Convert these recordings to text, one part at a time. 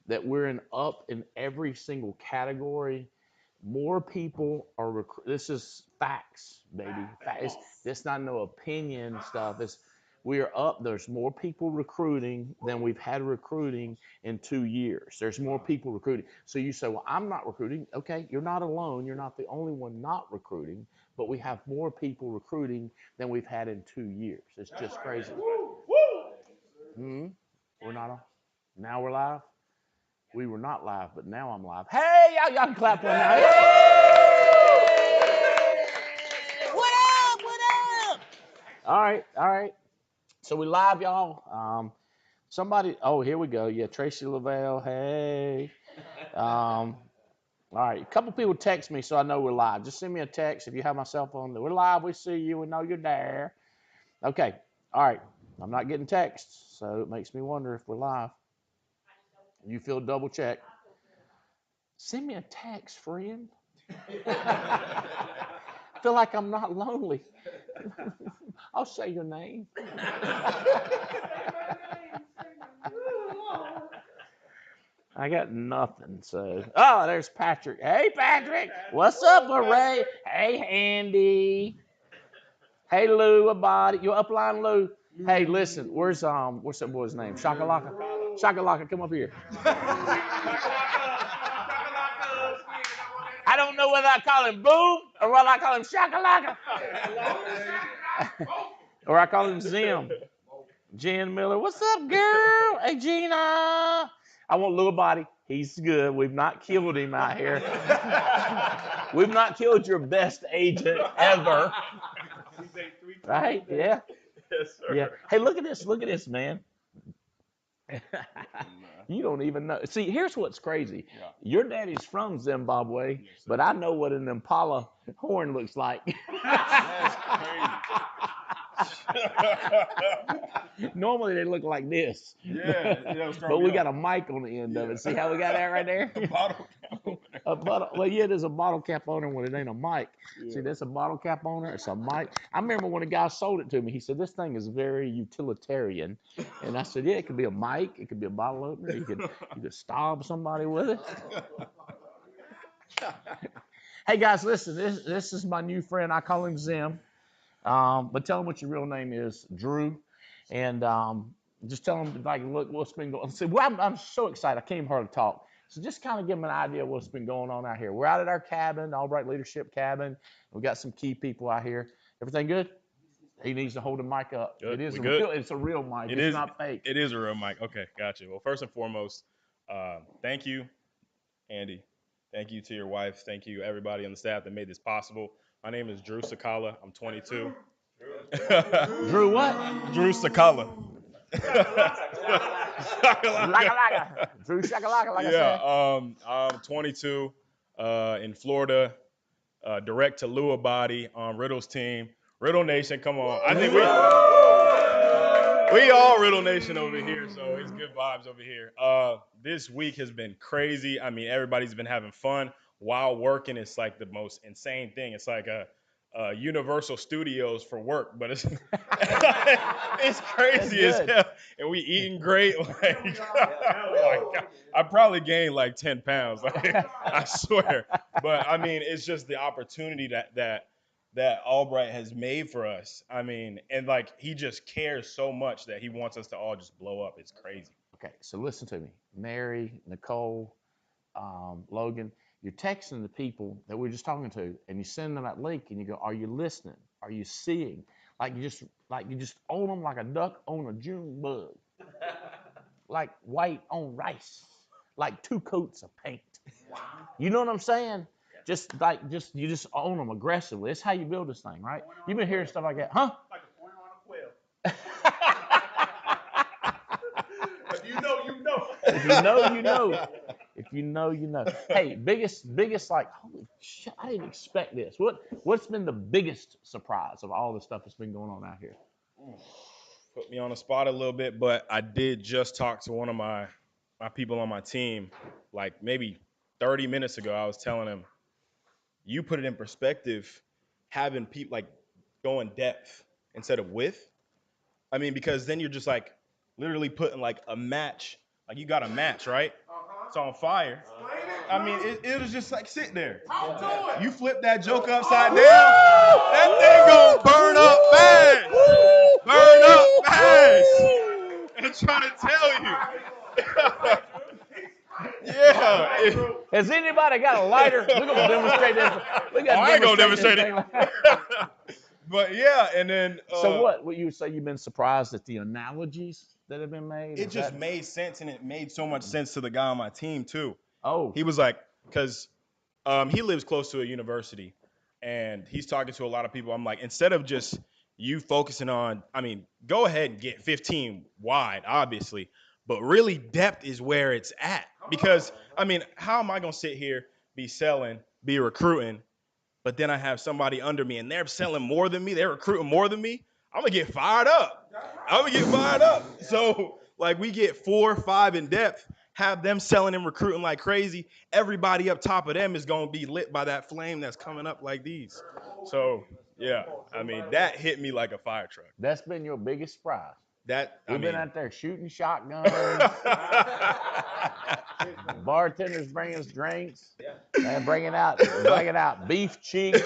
that we're up in every single category. More people are this is facts, baby. This not no opinion stuff. It's we are up. There's more people recruiting than we've had recruiting in 2 years. There's more people recruiting. So you say, well, I'm not recruiting. Okay, you're not alone. You're not the only one not recruiting, but we have more people recruiting than we've had in 2 years. It's just crazy. Hmm. We're not on. Now we're live. We were not live, but now I'm live. Hey, y'all can clap for me now. What up? What up? All right. So we live, y'all. Somebody, oh, here we go. Yeah, Tracy Lavelle. Hey. All right, a couple people text me, so I know we're live. Just send me a text if you have my cell phone. We're live. We see you. We know you're there. Okay. All right. I'm not getting texts, so it makes me wonder if we're live. You feel double check. Send me a text, friend. I feel like I'm not lonely. I'll say your name. I got nothing, so. Oh, there's Patrick. Hey, Patrick. What's up, Ray? Hey, Andy. Hey, Lou, about it. You upline, Lou? Hey, listen. What's that boy's name? Shakalaka. Shakalaka, come up here. I don't know whether I call him Boom or whether I call him Shakalaka. Or I call him Zim. Jen Miller. What's up, girl? Hey, Gina. I want Lou Body. He's good. We've not killed him out here. We've not killed your best agent ever. Right? Yeah. Yes, sir. Yeah. Hey, look at this. Look at this, man. You don't even know. See, here's what's crazy. Yeah. Your daddy's from Zimbabwe, yes, but I know what an Impala horn looks like. That's crazy. Normally they look like this. Yeah, but we got a mic on the end of it. See how we got that right there? A bottle cap owner. Well, yeah, there's a bottle cap owner when it ain't a mic. Yeah. See, that's a bottle cap owner. It's a mic. I remember when a guy sold it to me. He said, this thing is very utilitarian. And I said, yeah, it could be a mic. It could be a bottle opener. You could stab somebody with it. Hey, guys, listen. This is my new friend. I call him Zim. But tell him what your real name is, Drew. And just tell him, like, look, what's been going on. See, well, I'm so excited. I can't even hardly talk. So just kind of give him an idea of what's been going on out here. We're out at our cabin, Albright Leadership Cabin. We got some key people out here. Everything good? He needs to hold the mic up. Good. It's a real mic. It's not fake. It is a real mic. Okay, gotcha. Well, first and foremost, thank you, Andy. Thank you to your wife. Thank you, everybody on the staff that made this possible. My name is Drew Sakala. I'm 22. Drew what? Drew Sakala. Shakalaka. Drew Shakalaka, like I said. I'm 22 in Florida, direct to Lua Body on Riddle's team. Riddle Nation, come on. I think we all Riddle Nation over here, so it's good vibes over here. This week has been crazy. I mean, everybody's been having fun while working. It's like the most insane thing. It's like a Universal Studios for work, but it's it's crazy as hell. And we eating great. Like, oh my God. I probably gained like 10 pounds. Like, I swear. But I mean, it's just the opportunity that Albright has made for us. I mean, and like he just cares so much that he wants us to all just blow up. It's crazy. Okay, so listen to me. Mary, Nicole, Logan, you're texting the people that we're just talking to, and you send them that link, and you go, "Are you listening? Are you seeing?" Like you just own them like a duck on a June bug, like white on rice, like 2 coats of paint. Wow. You know what I'm saying? You just own them aggressively. It's how you build this thing, right? You've been hearing stuff like that, huh? Like a pointer on a quail. If you know, you know. If you know, you know. If you know, you know. Hey, biggest like, holy shit, I didn't expect this. What's been the biggest surprise of all the stuff that's been going on out here? Put me on the spot a little bit, but I did just talk to one of my people on my team, like maybe 30 minutes ago. I was telling him, you put it in perspective, having people like going depth instead of width. I mean, because then you're just like literally putting like a match, like you got a match, right? It's on fire. I mean, it was just like sit there. You flip that joke upside down, that thing gonna burn up fast. I'm trying to tell you. Yeah. Has anybody got a lighter? We're gonna demonstrate this. We got I ain't gonna demonstrate demonstrate this it. thing. But yeah, and then So what you say? You've been surprised at the analogies that have been made? it just made sense, and it made so much sense to the guy on my team too. Oh, He was like, because he lives close to a university, and he's talking to a lot of people. I'm like, instead of just you focusing on, I mean, go ahead and get 15 wide, obviously, but really depth is where it's at. Because I mean, how am I gonna sit here, be selling, be recruiting, but then I have somebody under me and they're selling more than me, they're recruiting more than me? I'm gonna get fired up. So like we get 4 or 5 in depth, have them selling and recruiting like crazy. Everybody up top of them is gonna be lit by that flame that's coming up like these. So yeah, I mean that hit me like a fire truck. that's been your biggest surprise. We've been out there shooting shotguns. Bartenders bringing us drinks and bringing out beef cheeks,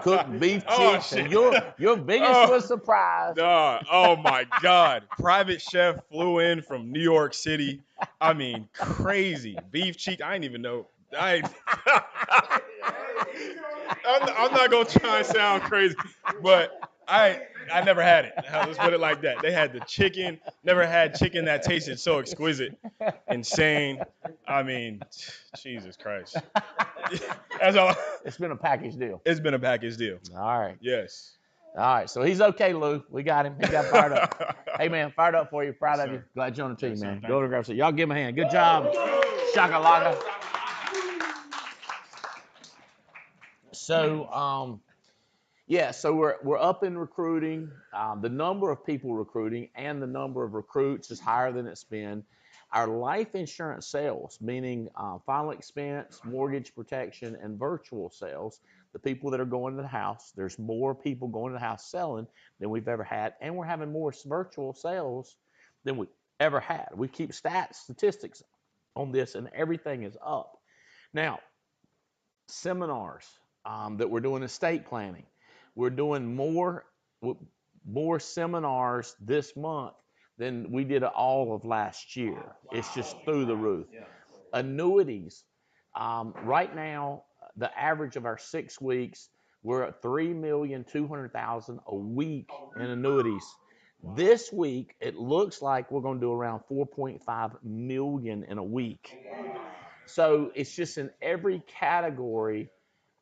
cooked beef cheeks. And your biggest was surprise. Oh my God! Private chef flew in from New York City. I mean, crazy beef cheek. I didn't even know. I'm not gonna try and sound crazy, but I never had it. Let's put it like that. They had the chicken. Never had chicken that tasted so exquisite, insane. I mean, Jesus Christ. That's all. It's been a package deal. It's been a package deal. All right. Yes. All right. So he's okay, Lou. We got him. He got fired up. Hey, man, fired up for you. Proud of you. Glad you're on the team, man. Go to grab some. Y'all give him a hand. Good job. Shakalaka. So, so we're up in recruiting. The number of people recruiting and the number of recruits is higher than it's been. Our life insurance sales, meaning final expense, mortgage protection, and virtual sales, the people that are going to the house, there's more people going to the house selling than we've ever had, and we're having more virtual sales than we ever had. We keep statistics on this, and everything is up. Now, seminars that we're doing estate planning. We're doing more seminars this month than we did all of last year. It's just through the roof. Annuities. Right now, the average of our 6 weeks, we're at $3,200,000 a week in annuities. This week, it looks like we're going to do around $4.5 million in a week. So it's just in every category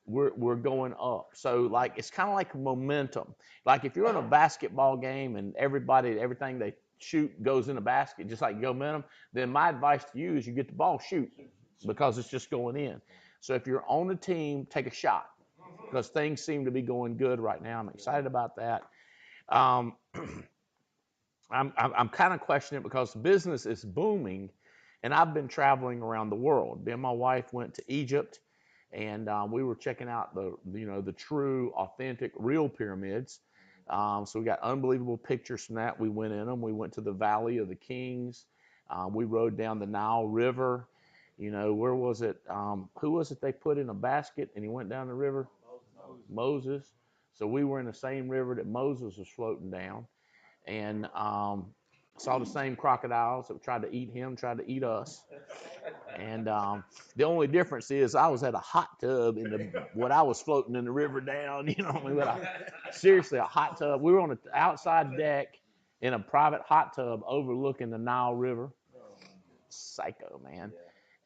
we're going up. So like it's kind of like momentum. Like if you're in a basketball game and everything they shoot goes in a basket, just like momentum, then my advice to you is you get the ball, shoot, because it's just going in. So if you're on the team, take a shot, because things seem to be going good right now. I'm excited about that. I'm kind of questioning it because business is booming, and I've been traveling around the world. Me and my wife went to Egypt, and we were checking out the true, authentic, real pyramids. So we got unbelievable pictures from that. We went in them. We went to the Valley of the Kings. We rode down the Nile River. Where was it? Who was it they put in a basket and he went down the river? Moses. So we were in the same river that Moses was floating down, and saw the same crocodiles that tried to eat him, tried to eat us. And the only difference is I was at a hot tub when I was floating in the river down, seriously, a hot tub. We were on the outside deck in a private hot tub overlooking the Nile River. Psycho, man.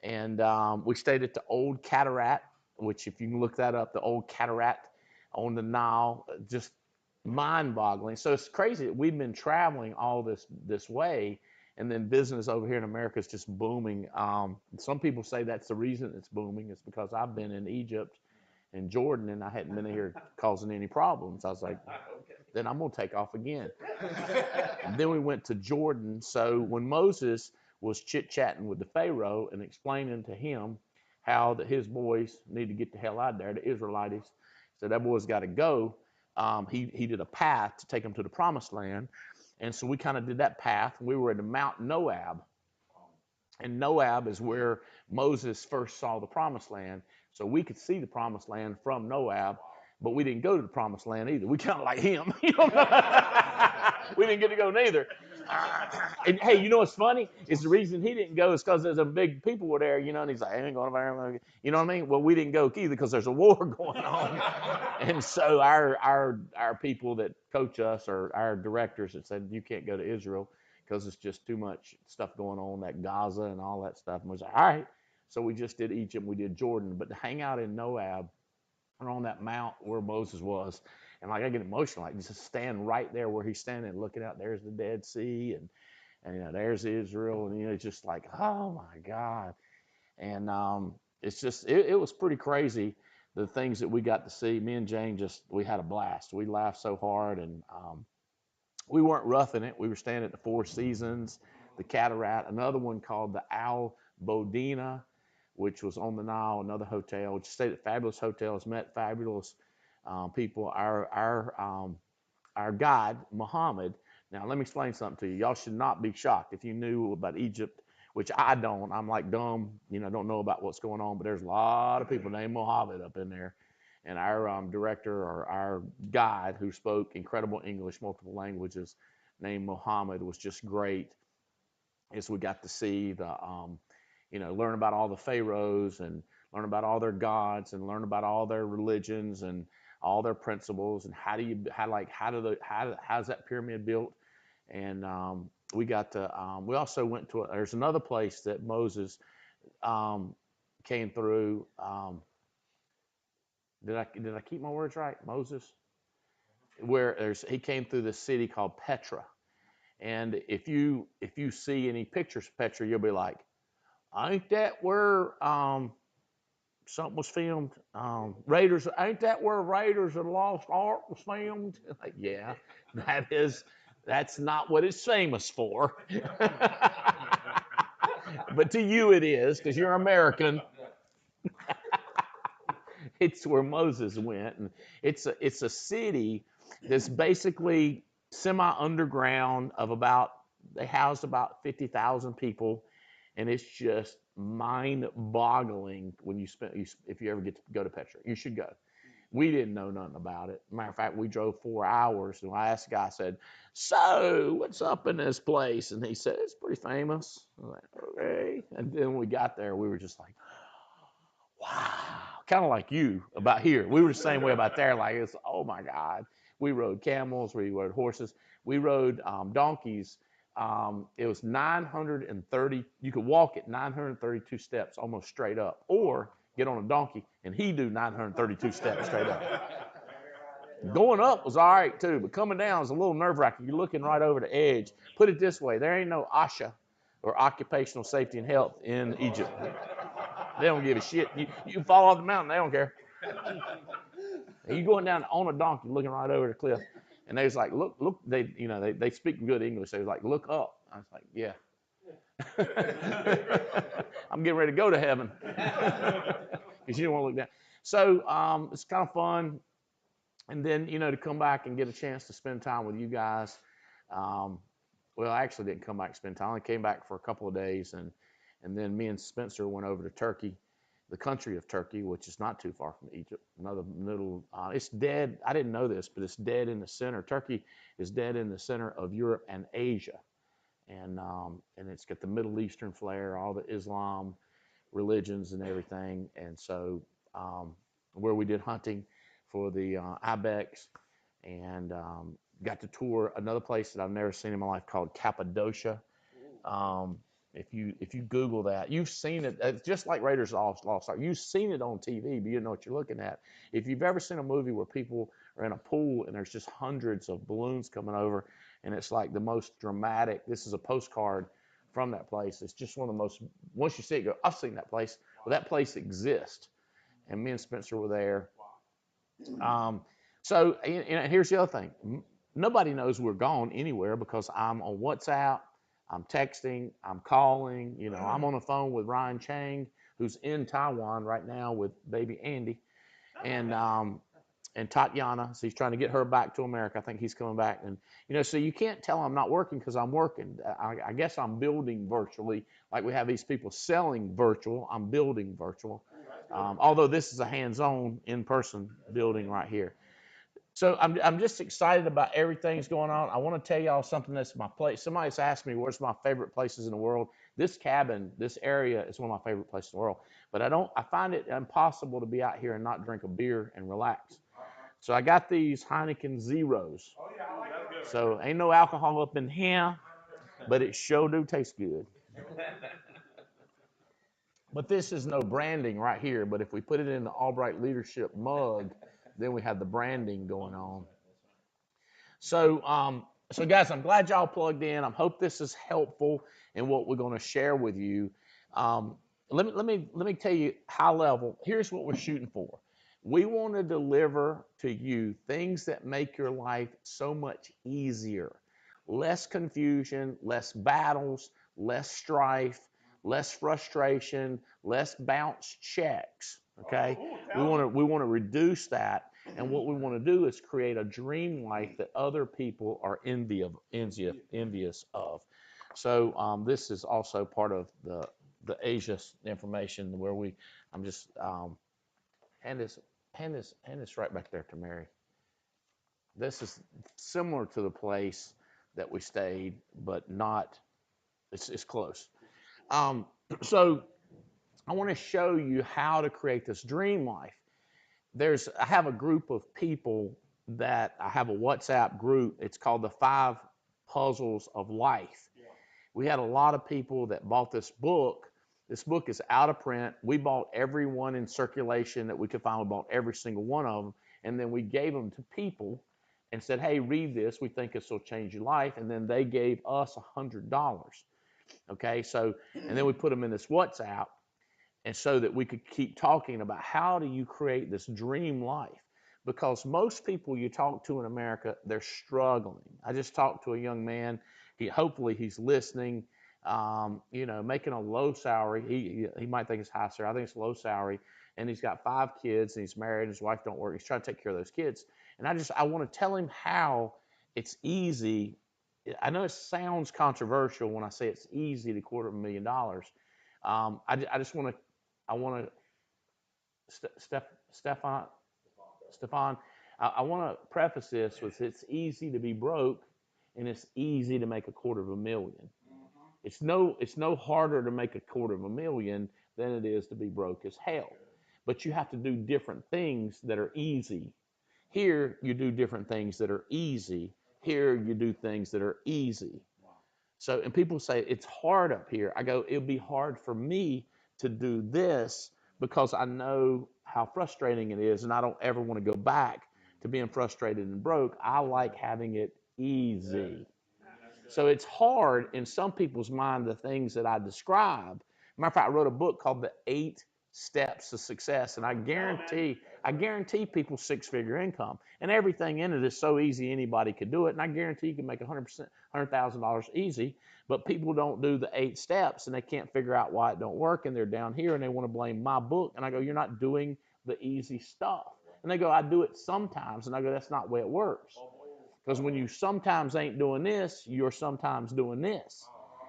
And we stayed at the Old Cataract, which if you can look that up, the Old Cataract on the Nile, just mind-boggling. So it's crazy that we've been traveling all this way, and then business over here in America is just booming. Some people say that's the reason it's booming. It's because I've been in Egypt and Jordan, and I hadn't been here causing any problems. I was like, then I'm going to take off again. And then we went to Jordan. So when Moses was chit-chatting with the Pharaoh and explaining to him how that his boys need to get the hell out of there, the Israelites, so that boy's got to go. He did a path to take them to the promised land. And so we kind of did that path. We were at the Mount Moab. And Moab is where Moses first saw the promised land. So we could see the promised land from Moab, but we didn't go to the promised land either. We kind of like him. We didn't get to go neither. And hey, you know what's funny? Is the reason he didn't go is because there's a big people were there, and he's like, I ain't going there. You know what I mean? Well, we didn't go either because there's a war going on. And so our people that coach us, or our directors that said you can't go to Israel because it's just too much stuff going on, that Gaza and all that stuff. And we was like, all right. So we just did Egypt, we did Jordan, but to hang out in Moab or on that mount where Moses was, and like I get emotional, like just stand right there where he's standing, looking out. There's the Dead Sea, and there's Israel, and it's just like, oh my God. And it's just it was pretty crazy, the things that we got to see. Me and Jane we had a blast. We laughed so hard, and we weren't roughing it. We were staying at the Four Seasons, the Cataract, another one called the Al Bodina, which was on the Nile, another hotel. We stayed at fabulous hotels, met fabulous people. Our guide, Muhammad. Now, let me explain something to you. Y'all should not be shocked if you knew about Egypt, which I don't. I'm like dumb, don't know about what's going on, but there's a lot of people named Muhammad up in there. And our director, or our guide, who spoke incredible English, multiple languages, named Muhammad, was just great. As we got to see learn about all the pharaohs, and learn about all their gods, and learn about all their religions and all their principles, and how's that pyramid built. And we got to we also went to there's another place that Moses came through. Did I keep my words right? Moses, where he came through this city called Petra. And if you see any pictures of Petra, you'll be like, ain't that where something was filmed? Raiders, ain't that where Raiders of the Lost Ark was filmed? Like, yeah, that's not what it's famous for. But to you it is, because you're American. It's where Moses went, and it's a city that's basically semi-underground they housed about 50,000 people, and it's just mind-boggling if you ever get to go to Petra. You should go. We didn't know nothing about it. Matter of fact, we drove 4 hours, and I asked the guy, I said, so what's up in this place? And he said, it's pretty famous. I was like, okay. And then when we got there, we were just like, wow. Kind of like you about here. We were the same way about there. Like, it's, oh my God. We rode camels, we rode horses, we rode donkeys. It was 930, you could walk it 932 steps almost straight up, or get on a donkey and he do 932 steps straight up. Going up was all right too, but coming down was a little nerve-wracking. You're looking right over the edge. Put it this way, there ain't no OSHA, or Occupational Safety and Health, in Egypt. They don't give a shit. You fall off the mountain, they don't care. You going down on a donkey, looking right over the cliff, and they was like, look. They speak good English. They was like, look up. I was like, yeah. I'm getting ready to go to heaven, because you don't want to look down. So it's kind of fun, and then to come back and get a chance to spend time with you guys. Well, I actually didn't come back and spend time. I came back for a couple of days, and then me and Spencer went over to Turkey, the country of Turkey, which is not too far from Egypt. Another little, it's dead. I didn't know this, but it's dead in the center. Turkey is dead in the center of Europe and Asia, and it's got the Middle Eastern flair, all the Islam religions and everything. And so where we did hunting for the ibex, and got to tour another place that I've never seen in my life called Cappadocia. If you Google that, you've seen it. It's just like Raiders of the Lost Ark. You've seen it on TV, but you don't know what you're looking at. If you've ever seen a movie where people are in a pool and there's just hundreds of balloons coming over, and it's like the most dramatic. This is a postcard from that place. It's just one of the most. Once you see it, go, I've seen that place. Well, that place exists, and me and Spencer were there. So here's the other thing. Nobody knows we're gone anywhere, because I'm on WhatsApp. I'm texting, I'm calling, I'm on the phone with Ryan Chang, who's in Taiwan right now with baby Andy. And and Tatiana. So he's trying to get her back to America. I think he's coming back. And, so you can't tell I'm not working because I'm working. I guess I'm building virtually. Like we have these people selling virtual. I'm building virtual. Although this is a hands-on, in-person building right here. So I'm just excited about everything's going on. I want to tell y'all something that's my place. Somebody's asked me where's my favorite places in the world. This cabin, this area is one of my favorite places in the world. But I find it impossible to be out here and not drink a beer and relax. So I got these Heineken Zeros. Oh yeah, I like that. So ain't no alcohol up in here, but it sure do taste good. But this is no branding right here. But if we put it in the Albright Leadership mug, then we have the branding going on. So, guys, I'm glad y'all plugged in. I hope this is helpful in what we're going to share with you. Let me tell you high level. Here's what we're shooting for. We want to deliver to you things that make your life so much easier. Less confusion, less battles, less strife, less frustration, less bounce checks. Okay? We want to reduce that. And what we want to do is create a dream life that other people are envious of. So this is also part of the Asia information where I'm just hand this right back there to Mary. This is similar to the place that we stayed, but not. It's close. So I want to show you how to create this dream life. I have a group of people that I have a WhatsApp group. It's called the 5 Puzzles of Life. Yeah. We had a lot of people that bought this book. This book is out of print. We bought every one in circulation that we could find. We bought every single one of them. And then we gave them to people and said, hey, read this. We think this will change your life. And then they gave us $100. Okay, so, and then we put them in this WhatsApp. And so that we could keep talking about how do you create this dream life? Because most people you talk to in America, they're struggling. I just talked to a young man. Hopefully he's listening. Making a low salary. He might think it's high salary. I think it's low salary. And he's got 5 kids and he's married and his wife don't work. He's trying to take care of those kids. And I want to tell him how it's easy. I know it sounds controversial when I say it's easy to $250,000. I just want to. Stefan, I want to preface this with it's easy to be broke and it's easy to make $250,000. It's no harder to make $250,000 than it is to be broke as hell. But you have to do different things that are easy. Here, you do different things that are easy. Here, you do things that are easy. So, and people say, it's hard up here. I go, it'll be hard for me to do this because I know how frustrating it is and I don't ever want to go back to being frustrated and broke. I like having it easy. So it's hard in some people's mind, the things that I describe. Matter of fact, I wrote a book called The 8 Steps to Success, and I guarantee people 6-figure income. And everything in it is so easy anybody could do it. And I guarantee you can make $100,000 easy. But people don't do the 8 steps and they can't figure out why it don't work. And they're down here and they want to blame my book. And I go, you're not doing the easy stuff. And they go, I do it sometimes. And I go, that's not the way it works. Because when you sometimes ain't doing this, you're sometimes doing this.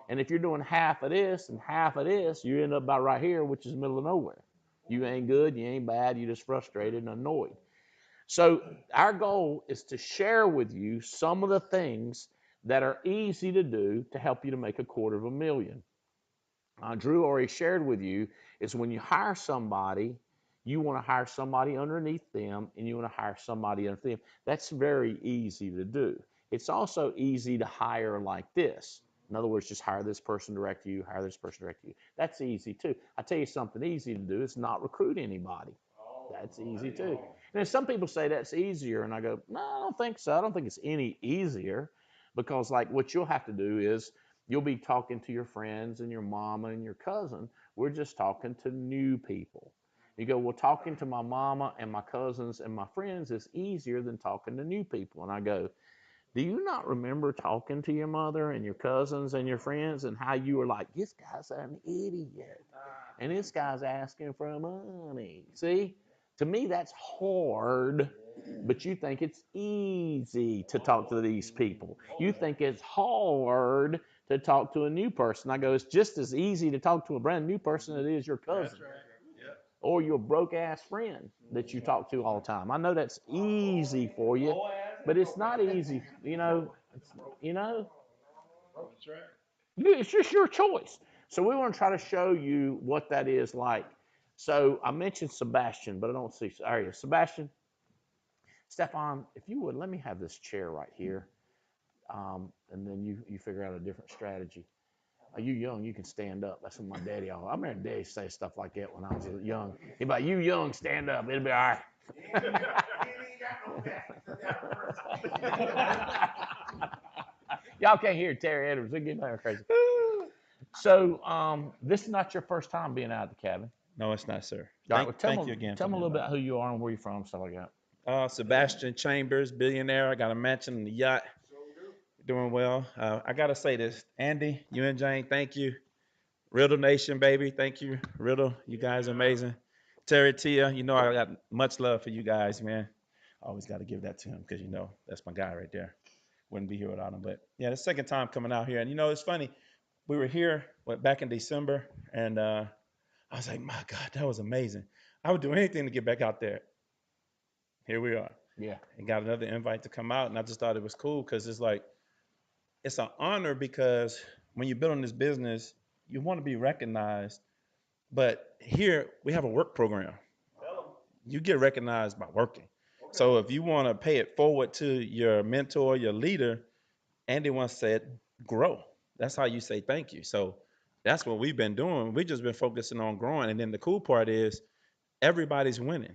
And if you're doing half of this and half of this, you end up about right here, which is the middle of nowhere. You ain't good, you ain't bad, you're just frustrated and annoyed. So our goal is to share with you some of the things that are easy to do to help you to make $250,000. Drew already shared with you is when you hire somebody, you want to hire somebody underneath them and you want to hire somebody underneath them. That's very easy to do. It's also easy to hire like this. In other words, just hire this person direct to you, hire this person direct to you. That's easy too. I tell you something easy to do is not recruit anybody. That's easy too. And some people say that's easier, and I go, no, I don't think so. I don't think it's any easier because like what you'll have to do is you'll be talking to your friends and your mama and your cousin. We're just talking to new people. You go, well, talking to my mama and my cousins and my friends is easier than talking to new people. And I go, do you not remember talking to your mother and your cousins and your friends and how you were like, this guy's an idiot and this guy's asking for money? See, to me, that's hard But you think it's easy to talk to these people. You think it's hard to talk to a new person. I go, it's just as easy to talk to a brand new person as it is your cousin or your broke ass friend that you talk to all the time. I know that's easy for you, but it's not easy. You know, it's just your choice. So we want to try to show you what that is like. So I mentioned Sebastian, but I don't see. Are you Sebastian? Stefan, if you would, let me have this chair right here, and then you figure out a different strategy. Are you young? You can stand up. That's what my daddy always. I remember Daddy say stuff like that when I was young. He'd be like, "You young, stand up. It'll be all right." Y'all can't hear Terry Edwards. They're getting crazy. So this is not your first time being out of the cabin. No, it's not, sir. All right, well, Thank you again. Tell me a little bit about who you are and where you're from, stuff like that. Sebastian Chambers, billionaire. I got a mansion and a yacht. Doing well. I got to say this. Andy, you and Jane, thank you. Riddle Nation, baby. Thank you. Riddle, you guys are amazing. Terry, Tia, you know I got much love for you guys, man. I always got to give that to him because, that's my guy right there. Wouldn't be here without him. But, yeah, the second time coming out here. And, it's funny. We were here back in December, and I was like, my God, that was amazing. I would do anything to get back out there. Here we are. Yeah. And got another invite to come out, and I just thought it was cool because it's like, it's an honor because when you're building this business, you want to be recognized. But here we have a work program. You get recognized by working. So if you want to pay it forward to your mentor, your leader, Andy once said, grow. That's how you say thank you. So that's what we've been doing. We've just been focusing on growing. And then the cool part is everybody's winning.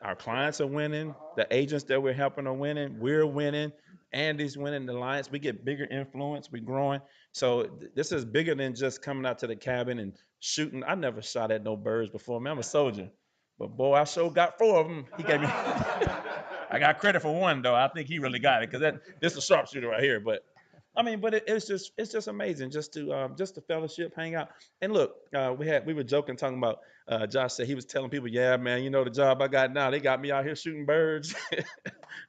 Our clients are winning. The agents that we're helping are winning. We're winning. Andy's winning the alliance. We get bigger influence. We're growing. So this is bigger than just coming out to the cabin and shooting. I never shot at no birds before. Man, I'm a soldier. But boy, I sure got 4 of them. He gave me. I got credit for 1 though. I think he really got it because this is a sharpshooter right here. But it's just amazing just to fellowship, hang out. And look, we were joking, talking about Josh said he was telling people, yeah, man, the job I got now, they got me out here shooting birds.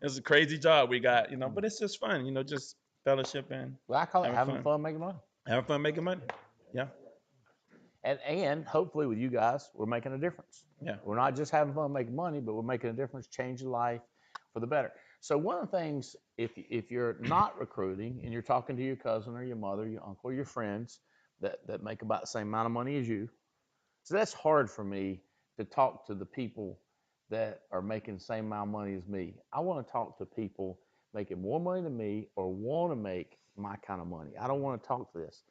It's a crazy job we got, but it's just fun, just fellowship and well, I call it having fun making money. Having fun making money. Yeah. And hopefully with you guys, we're making a difference. Yeah. We're not just having fun making money, but we're making a difference, changing life for the better. So one of the things, if you're not recruiting and you're talking to your cousin or your mother, your uncle, or your friends that make about the same amount of money as you, so that's hard for me to talk to the people that are making the same amount of money as me. I want to talk to people making more money than me or want to make my kind of money. I don't want to talk to this.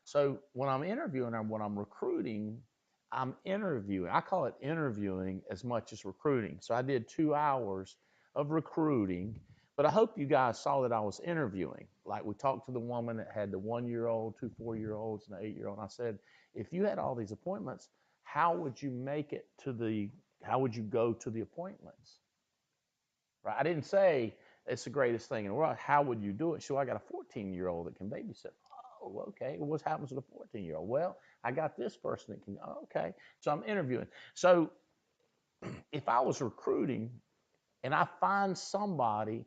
So when I'm interviewing or when I'm recruiting, I'm interviewing. I call it interviewing as much as recruiting. So I did 2 hours of recruiting, but I hope you guys saw that I was interviewing. Like we talked to the woman that had the 1-year-old, 2 4-year-olds, and an 8-year-old. And I said, if you had all these appointments, how would you go to the appointments? Right? I didn't say it's the greatest thing in the world. How would you do it? So I got a 14-year-old that can babysit. Oh, okay. Well, what happens with a 14-year-old? Well, I got this person that can, okay. So I'm interviewing. So if I was recruiting and I find somebody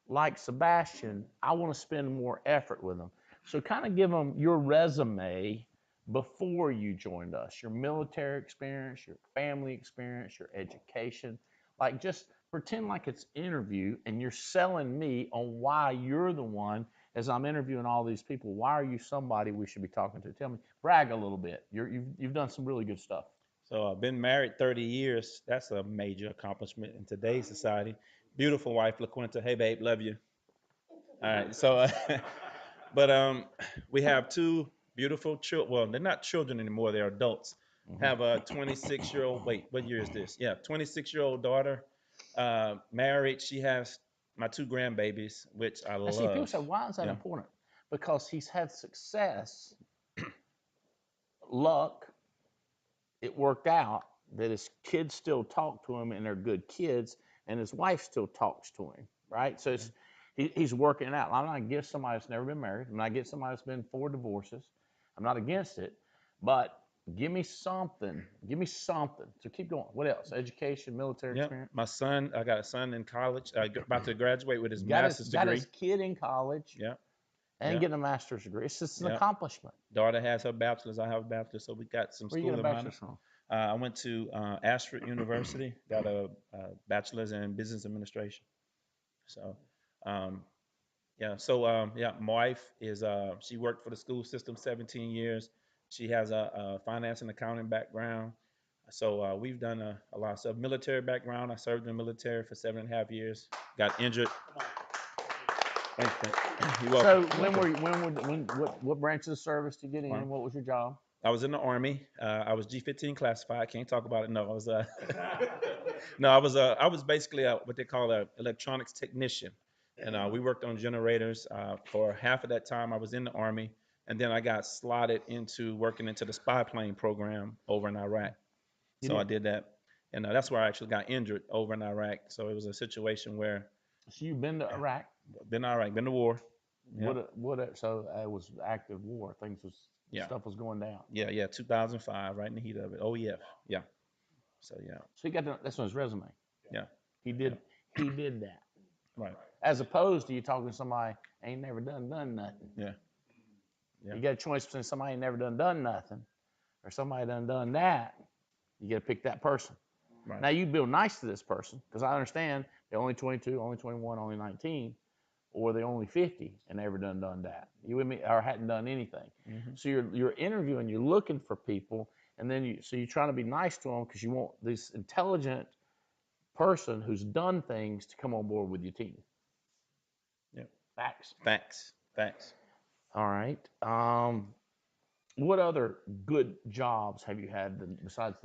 like Sebastian, I want to spend more effort with them. So kind of give them your resume before you joined us, your military experience, your family experience, your education. Like just pretend like it's interview and you're selling me on why you're the one. As I'm interviewing all these people, why are you somebody we should be talking to? Tell me, brag a little bit. You've done some really good stuff. So I've been married 30 years. That's a major accomplishment in today's society. Beautiful wife, LaQuinta. Hey, babe, love you. All right. So, but we have 2 beautiful children. Well, they're not children anymore. They're adults. Mm-hmm. Have a 26-year-old. Wait, what year is this? Yeah, 26-year-old daughter. Married. She has my 2 grandbabies, which I love. See, people say, why is that important? Because he's had success, luck. It worked out that his kids still talk to him and they're good kids, and his wife still talks to him, right? So he's working it out. I'm not against somebody that's never been married. I'm not against somebody that's been 4 divorces. I'm not against it, but Give me something. Give me something. So keep going. What else? Education, military Yep. experience. My son, I got a son in college, about to graduate with his Got master's got degree. his kid in college Yeah. and Yeah. getting a master's degree. It's just an Yeah. accomplishment. Daughter has her bachelor's. I have a bachelor's, so we got some Where you get a schooling behind bachelor's us. from? I went to Ashford University, got a bachelor's in business administration. So, yeah. So, yeah, my wife is, she worked for the school system 17 years. She has a finance and accounting background. So we've done a lot of stuff. Military background. I served in the military for 7.5 years. Got injured. Thanks, you're welcome. So what branch of the service did you get in? Army. What was your job? I was in the Army. I was G-15 classified. Can't talk about it. No, I was no, I was basically what they call an electronics technician, and we worked on generators. For half of that time, I was in the Army, and then I got slotted into working into the spy plane program over in Iraq. So I did that, and that's where I actually got injured over in Iraq. So it was a situation where So you've been to Iraq? been to Iraq, been to war. Yeah. So it was active war. Stuff was going down. Yeah, 2005, right in the heat of it. Oh yeah, yeah. So yeah. So he got that's on his resume. Yeah. He did that. Right. As opposed to you talking to somebody ain't never done nothing. Yeah. Yeah. You got a choice between somebody ain't never done nothing or somebody done that. You got to pick that person. Right. Now you be nice to this person because I understand they're only 22, only 21, only 19, or they're only 50 and never done that. You with me? Or hadn't done anything. Mm-hmm. So you're interviewing, you're looking for people, and then you're trying to be nice to them because you want this intelligent person who's done things to come on board with your team. Yeah. Facts. All right. What other good jobs have you had besides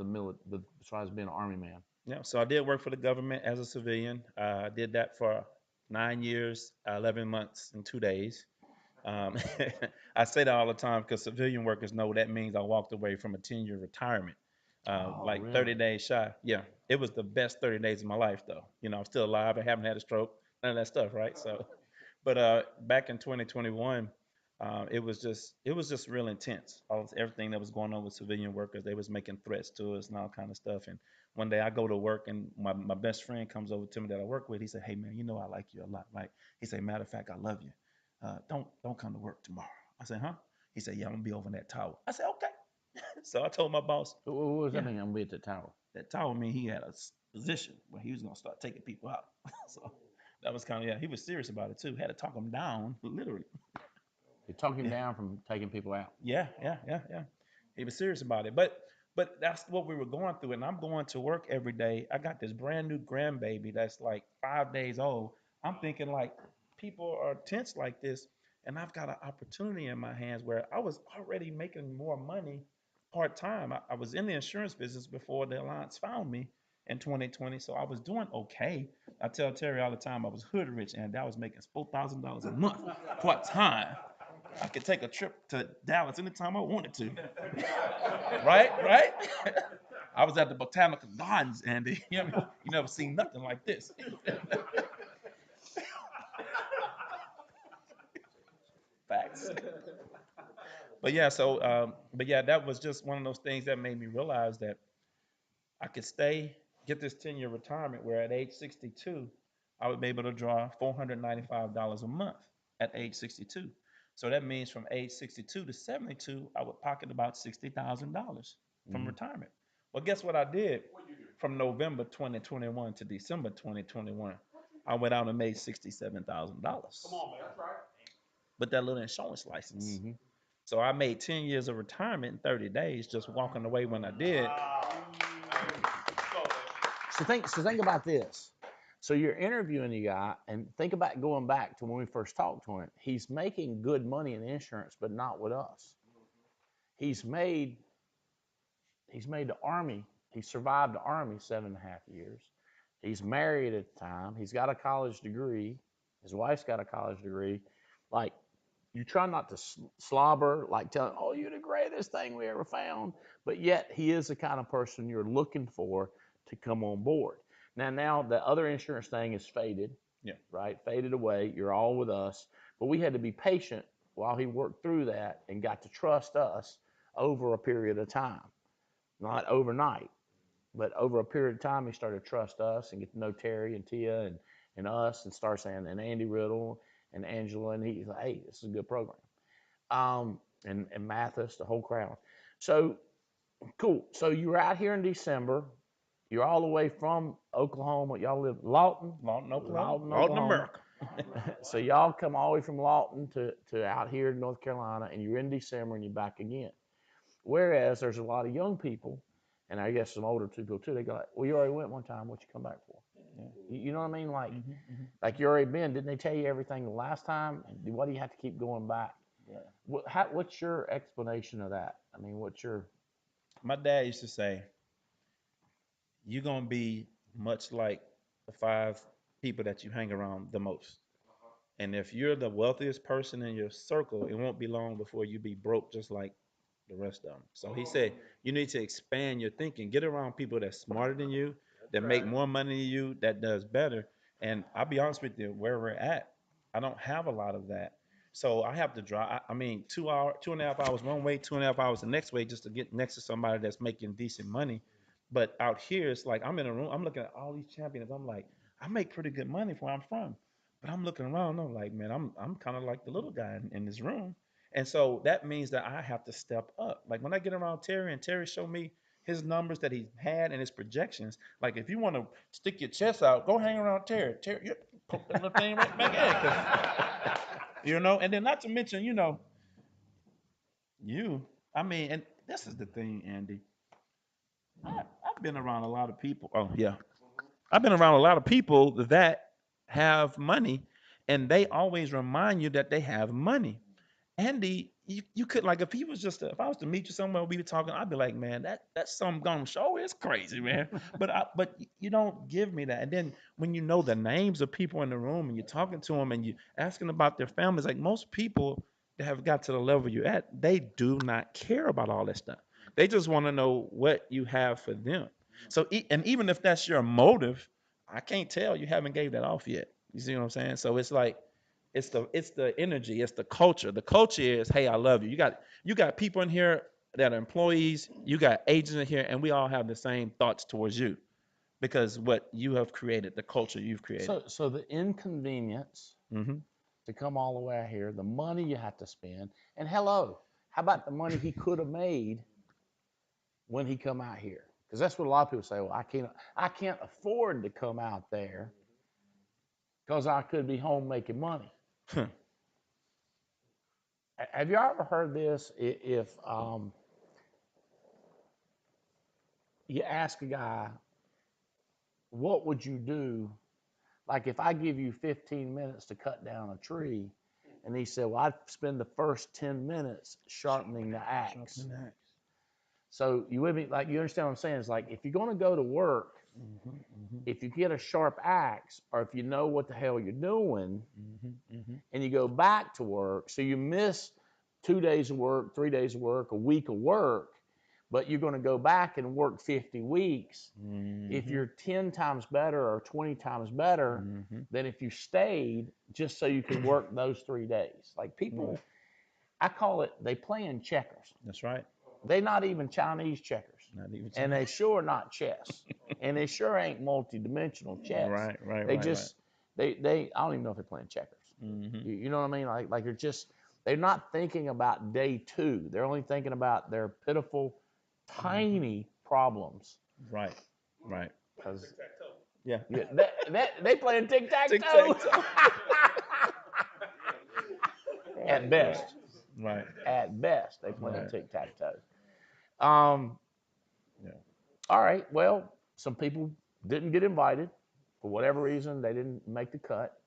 besides being an Army man? Yeah. So I did work for the government as a civilian. I did that for 9 years, 11 months, and 2 days. I say that all the time because civilian workers know that means I walked away from a 10-year retirement, like really? 30 days shy. Yeah, it was the best 30 days of my life, though. You know, I'm still alive. I haven't had a stroke, none of that stuff, right? So, but back in 2021, it was just real intense. Everything that was going on with civilian workers, they was making threats to us and all kind of stuff. And one day I go to work and my best friend comes over to me that I work with. He said, "Hey man, you know I like you a lot, right?" He said, "Matter of fact, I love you. Don't come to work tomorrow." I said, "Huh?" He said, "Yeah, I'm gonna be over in that tower." I said, "Okay." So I told my boss. What does that mean? I'm gonna be at the tower. That tower mean he had a position where he was gonna start taking people out. So that was kind of, yeah. He was serious about it too. Had to talk him down, literally. You talk him down from taking people out. Yeah. He was serious about it, but that's what we were going through. And I'm going to work every day. I got this brand new grandbaby that's like 5 days old. I'm thinking like people are tense like this, and I've got an opportunity in my hands where I was already making more money part time. I was in the insurance business before the Alliance found me in 2020, so I was doing okay. I tell Terry all the time I was hood rich, and I was making $4,000 a month part time. I could take a trip to Dallas anytime I wanted to. Right? I was at the Botanical Gardens, Andy. You never seen nothing like this. Facts. But yeah, that was just one of those things that made me realize that I could get this 10-year retirement where at age 62, I would be able to draw $495 a month at age 62. So that means from age 62 to 72, I would pocket about $60,000 from retirement. Well, guess what I did from November 2021 to December 2021? I went out and made $67,000. Come on, man, that's right. With that little insurance license. Mm-hmm. So I made 10 years of retirement in 30 days just walking away when I did. So think about this. So you're interviewing the guy, and think about going back to when we first talked to him. He's making good money in insurance, but not with us. He's made the Army. He survived the Army 7.5 years. He's married at the time. He's got a college degree. His wife's got a college degree. Like, you try not to slobber, like telling, "Oh, you're the greatest thing we ever found," but yet he is the kind of person you're looking for to come on board. Now the other insurance thing is faded, right? Faded away. You're all with us, but we had to be patient while he worked through that and got to trust us over a period of time. not overnight, but over a period of time, he started to trust us and get to know Terry and Tia and us and start saying, and Andy Riddle and Angela. And he's like, hey, this is a good program. And Mathis, the whole crowd. So cool. So you were out here in December. You're all the way from Oklahoma. Y'all live Lawton, Lawton, Oklahoma. America. So y'all come all the way from Lawton to out here in North Carolina, and you're in December and you're back again. Whereas there's a lot of young people, and I guess some older people too. They go, like, well, you already went one time. What you come back for? Yeah. You know what I mean? Like you already been. Didn't they tell you everything the last time? Why do you have to keep going back? Yeah. What's your explanation of that? I mean, what's your? My dad used to say, you're going to be much like the 5 people that you hang around the most. And if you're the wealthiest person in your circle, it won't be long before you be broke just like the rest of them. So he said, you need to expand your thinking. Get around people that's smarter than you, that make more money than you, that does better. And I'll be honest with you, where we're at, I don't have a lot of that. So I have to drive. I mean, 2.5 hours one way, 2.5 hours the next way, just to get next to somebody that's making decent money. But out here, it's like I'm in a room. I'm looking at all these champions. I'm like, I make pretty good money for where I'm from. But I'm looking around. I'm like, man, I'm kind of like the little guy in this room. And so that means that I have to step up. Like when I get around Terry and Terry show me his numbers that he had and his projections. Like if you want to stick your chest out, go hang around Terry. Terry, you poke that little thing right back in. You know, and then not to mention, you. I mean, and this is the thing, Andy. I've been around a lot of people. Oh yeah, I've been around a lot of people that have money, and they always remind you that they have money. Andy, you could like if he was just if I was to meet you somewhere we were talking, I'd be like, man, that's some gonna show is crazy, man. But you don't give me that. And then when you know the names of people in the room and you're talking to them and you asking about their families, like most people that have got to the level you're at, they do not care about all that stuff. They just want to know what you have for them. So and even if that's your motive, I can't tell you haven't gave that off yet. You see what I'm saying? So it's like it's the energy, it's the culture. The culture is, hey, I love you. You got people in here that are employees, you got agents in here, and we all have the same thoughts towards you because what you have created, the culture you've created. So the inconvenience Hmm. to come all the way out here, the money you have to spend, and hello, how about the money he could have made when he come out here? Because that's what a lot of people say. Well, I can't afford to come out there because I could be home making money. Have you ever heard this? If you ask a guy, what would you do? Like if I give you 15 minutes to cut down a tree, and he said, well, I'd spend the first 10 minutes sharpening the axe. So you with me? Like you understand what I'm saying? It's like if you're going to go to work, if you get a sharp axe, or if you know what the hell you're doing, and you go back to work, so you miss 2 days of work, 3 days of work, a week of work, but you're going to go back and work 50 weeks. If you're 10 times better or 20 times better than if you stayed just so you can work those 3 days. Like people, I call it, they playing checkers. That's right. They not even Chinese checkers. Not even And they sure not chess. And they sure ain't multi-dimensional chess. Right. They just, they I don't even know if they're playing checkers. You know what I mean? Like they're not thinking about day 2. They're only thinking about their pitiful, tiny problems. Right. Because Yeah. they playing tic-tac-toe. Tic-tac-toe. At best. Right. At best, they playing Right. tic-tac-toe. Yeah. All right. Well, some people didn't get invited for whatever reason. They didn't make the cut.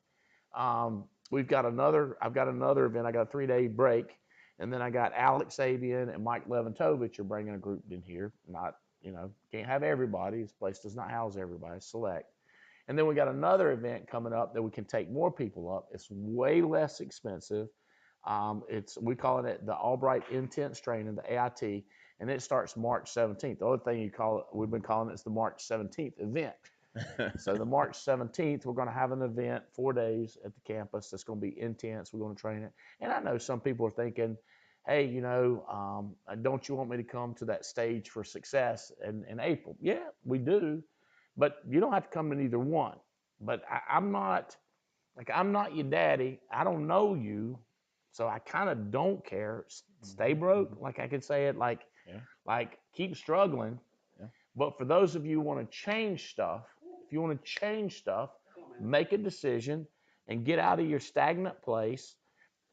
I've got another event. I got a 3-day break, and then I got Alex Sabian and Mike Leventovich are bringing a group in here. Not, can't have everybody. This place does not house everybody. It's select. And then we got another event coming up that we can take more people up. It's way less expensive. We call it the Albright Intense Training, the AIT, and it starts March 17th. The other thing we've been calling it is the March 17th event. So the March 17th, we're going to have an event, 4 days at the campus. That's going to be intense. We're going to train it. And I know some people are thinking, hey, don't you want me to come to that stage for success in April? Yeah, we do, but you don't have to come to either one. But I'm not your daddy. I don't know you, so I kind of don't care. Stay broke, like I could say it, like keep struggling. Yeah. But for those of you who want to change stuff, if you want to change stuff, make a decision and get out of your stagnant place.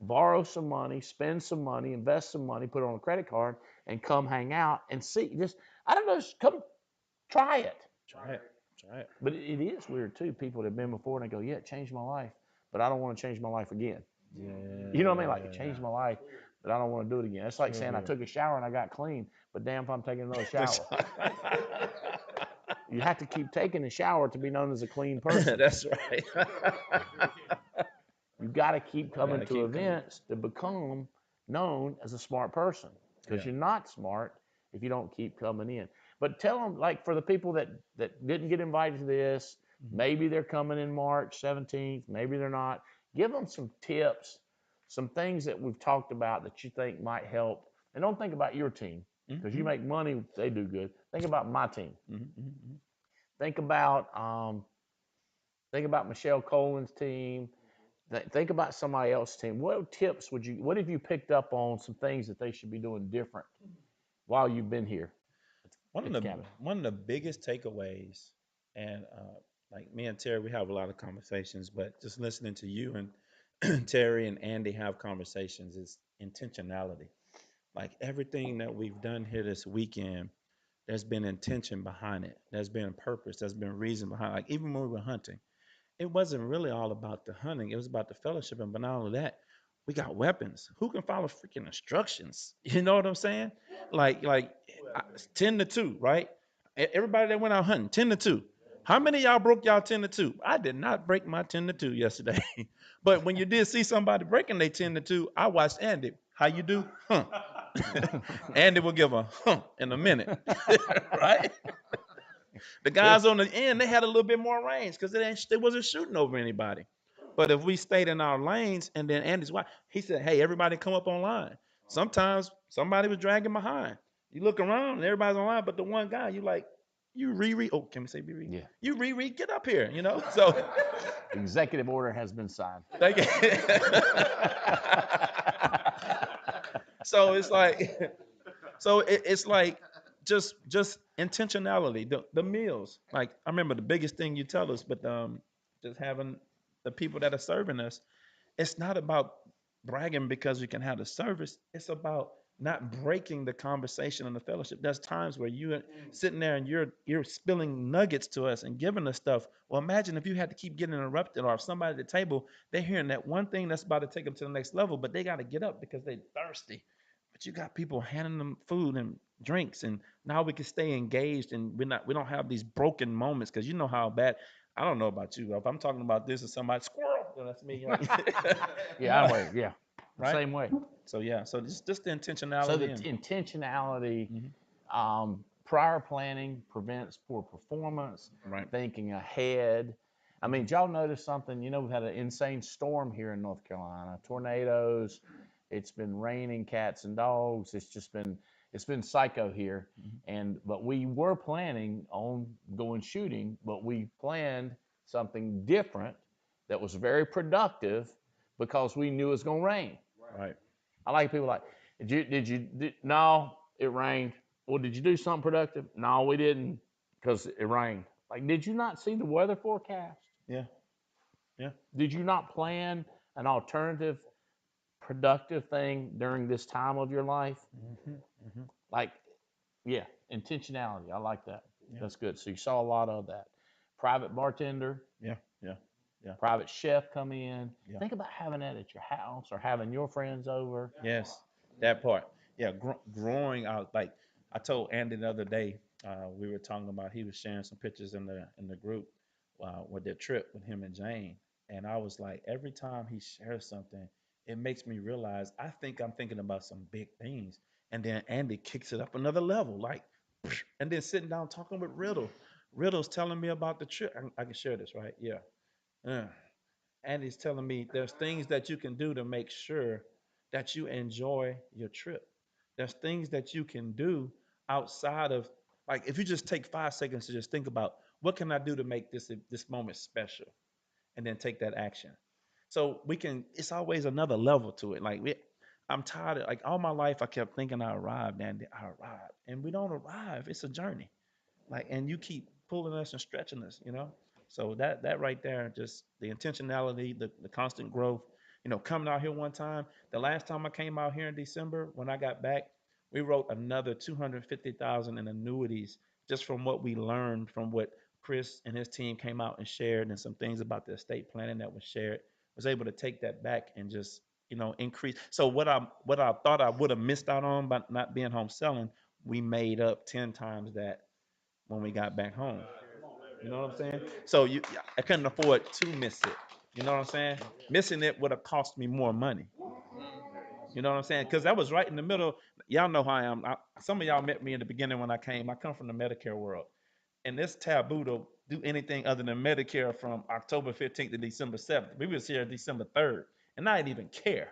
Borrow some money, spend some money, invest some money, put it on a credit card, and come hang out and see. I don't know, just come try it. Try it. Try it. But it is weird too. People that have been before and they go, yeah, it changed my life, but I don't want to change my life again. Yeah. You know what I mean? Like, it changed my life, but I don't want to do it again. It's like Sure, saying I sure. took a shower and I got clean, but damn if I'm taking another shower. You have to keep taking a shower to be known as a clean person. That's right. You got to keep coming Gotta to keep events to become known as a smart person, because Yeah. you're not smart if you don't keep coming in. But tell them, like, for the people that didn't get invited to this, maybe they're coming in March 17th, maybe they're not. Give them some tips, some things that we've talked about that you think might help. And don't think about your team, because you make money, they do good. Think about my team. Think about Michelle Colin's team. Think about somebody else's team. What tips what have you picked up on, some things that they should be doing different while you've been here? One of the biggest takeaways, and like me and Terry, we have a lot of conversations, but just listening to you and Terry and Andy have conversations is intentionality. Like everything that we've done here this weekend, there's been intention behind it. There's been purpose. There's been reason behind it. Like even when we were hunting, it wasn't really all about the hunting. It was about the fellowship. And but not only that, we got weapons. Who can follow freaking instructions? You know what I'm saying? Like 10-2, right? Everybody that went out hunting, 10-2. How many of y'all broke y'all 10-2? I did not break my 10-2 yesterday. But when you did see somebody breaking their 10-2, I watched Andy. How you do? Huh. Andy will give a in a minute. Right? The guys on the end, they had a little bit more range because they wasn't shooting over anybody. But if we stayed in our lanes, and then Andy's wife, he said, hey, everybody come up online. Sometimes somebody was dragging behind. You look around and everybody's online, but the one guy, you like, you Riri. Oh, can we say Riri? Yeah. You Riri, get up here, So Executive order has been signed. So it's like, it's like just intentionality. The meals, like I remember the biggest thing you tell us, but just having the people that are serving us, it's not about bragging because we can have the service. It's about not breaking the conversation and the fellowship. There's times where you're sitting there and you're spilling nuggets to us and giving us stuff. Well, imagine if you had to keep getting interrupted, or if somebody at the table, they're hearing that one thing that's about to take them to the next level, but they got to get up because they're thirsty. But you got people handing them food and drinks, and now we can stay engaged, and we don't have these broken moments, because you know how bad. I don't know about you. If I'm talking about this or somebody, squirrel, that's me. Yeah, yeah. Right? Same way. So yeah, so just the intentionality. So the intentionality, prior planning prevents poor performance. Right. Thinking ahead. I mean, did y'all notice something? We've had an insane storm here in North Carolina, tornadoes. It's been raining cats and dogs. It's been psycho here. But we were planning on going shooting, but we planned something different that was very productive because we knew it was going to rain. Right. I like people like, no, it rained. Well, did you do something productive? No, we didn't, because it rained. Like, did you not see the weather forecast? Yeah. Yeah. Did you not plan an alternative, productive thing during this time of your life? Like, yeah, intentionality. I like that. Yeah. That's good. So you saw a lot of that. Private bartender. Yeah. Private chef come in. Yeah. Think about having that at your house or having your friends over. Yes, that part. Yeah, growing out. Like I told Andy the other day, we were talking about. He was sharing some pictures in the group with their trip with him and Jane, and I was like, every time he shares something, it makes me realize I think I'm thinking about some big things, and then Andy kicks it up another level, like, and then sitting down talking with Riddle. Riddle's telling me about the trip. I can share this, right? Yeah. Andy's telling me there's things that you can do to make sure that you enjoy your trip. There's things that you can do outside of, like, if you just take 5 seconds to just think about what can I do to make this moment special, and then take that action. So we can. It's always another level to it. I'm tired of, like, all my life I kept thinking I arrived, and I arrived, and we don't arrive. It's a journey. Like, and you keep pulling us and stretching us, So that right there, just the intentionality, the constant growth. Coming out here one time, the last time I came out here in December, when I got back, we wrote another 250,000 in annuities just from what we learned from what Chris and his team came out and shared, and some things about the estate planning that was shared. Was able to take that back and just increase. So what I thought I would have missed out on by not being home selling, we made up 10 times that when we got back home. You know what I'm saying? So I couldn't afford to miss it. You know what I'm saying? Missing it would have cost me more money. You know what I'm saying? Because that was right in the middle. Y'all know how I am. Some of y'all met me in the beginning when I came. I come from the Medicare world, and it's taboo to do anything other than Medicare from October 15th to December 7th. We was here December 3rd, and I didn't even care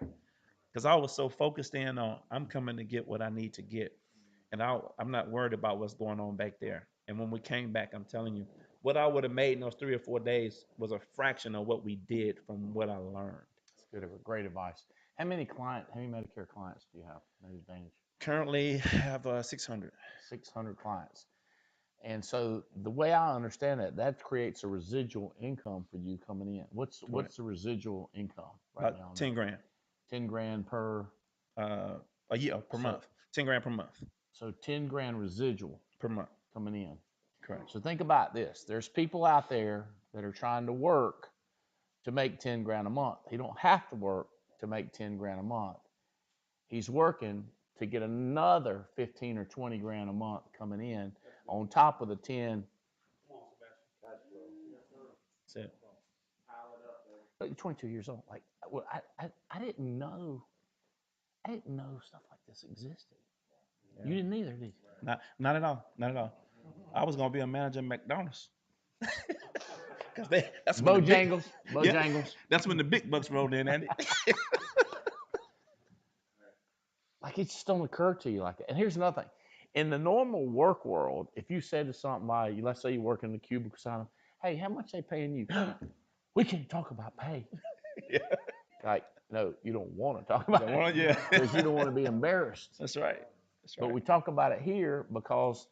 because I was so focused in on I'm coming to get what I need to get, and I'm not worried about what's going on back there. And when we came back, I'm telling you, what I would have made in those 3 or 4 days was a fraction of what we did from what I learned. That's good. Great advice. How many Medicare clients do you have? Maybe Advantage. Currently have 600. 600 clients. And so the way I understand it, that creates a residual income for you coming in. What's the residual income right now? 10 grand. 10 grand per a year per month. 10 grand per month. So 10 grand residual per month coming in. Correct. So think about this. There's people out there that are trying to work to make 10 grand a month. He don't have to work to make 10 grand a month. He's working to get another 15 or 20 grand a month coming in on top of the 10. That's it. You're 22 years old. Like, well, I didn't know stuff like this existed. Yeah. You didn't either, did you? Not at all. Not at all. I was gonna be a manager at McDonald's. Because that's Bojangles. Yeah, that's when the big bucks rolled in, Andy. Like, it just don't occur to you like that. And here's another thing. In the normal work world, if you said to somebody, let's say you work in the cubicle side, hey, how much they paying you? We can't talk about pay. Yeah. Like, no, you don't want to talk about it. Yeah. Because you don't want to be embarrassed. That's right. But we talk about it here because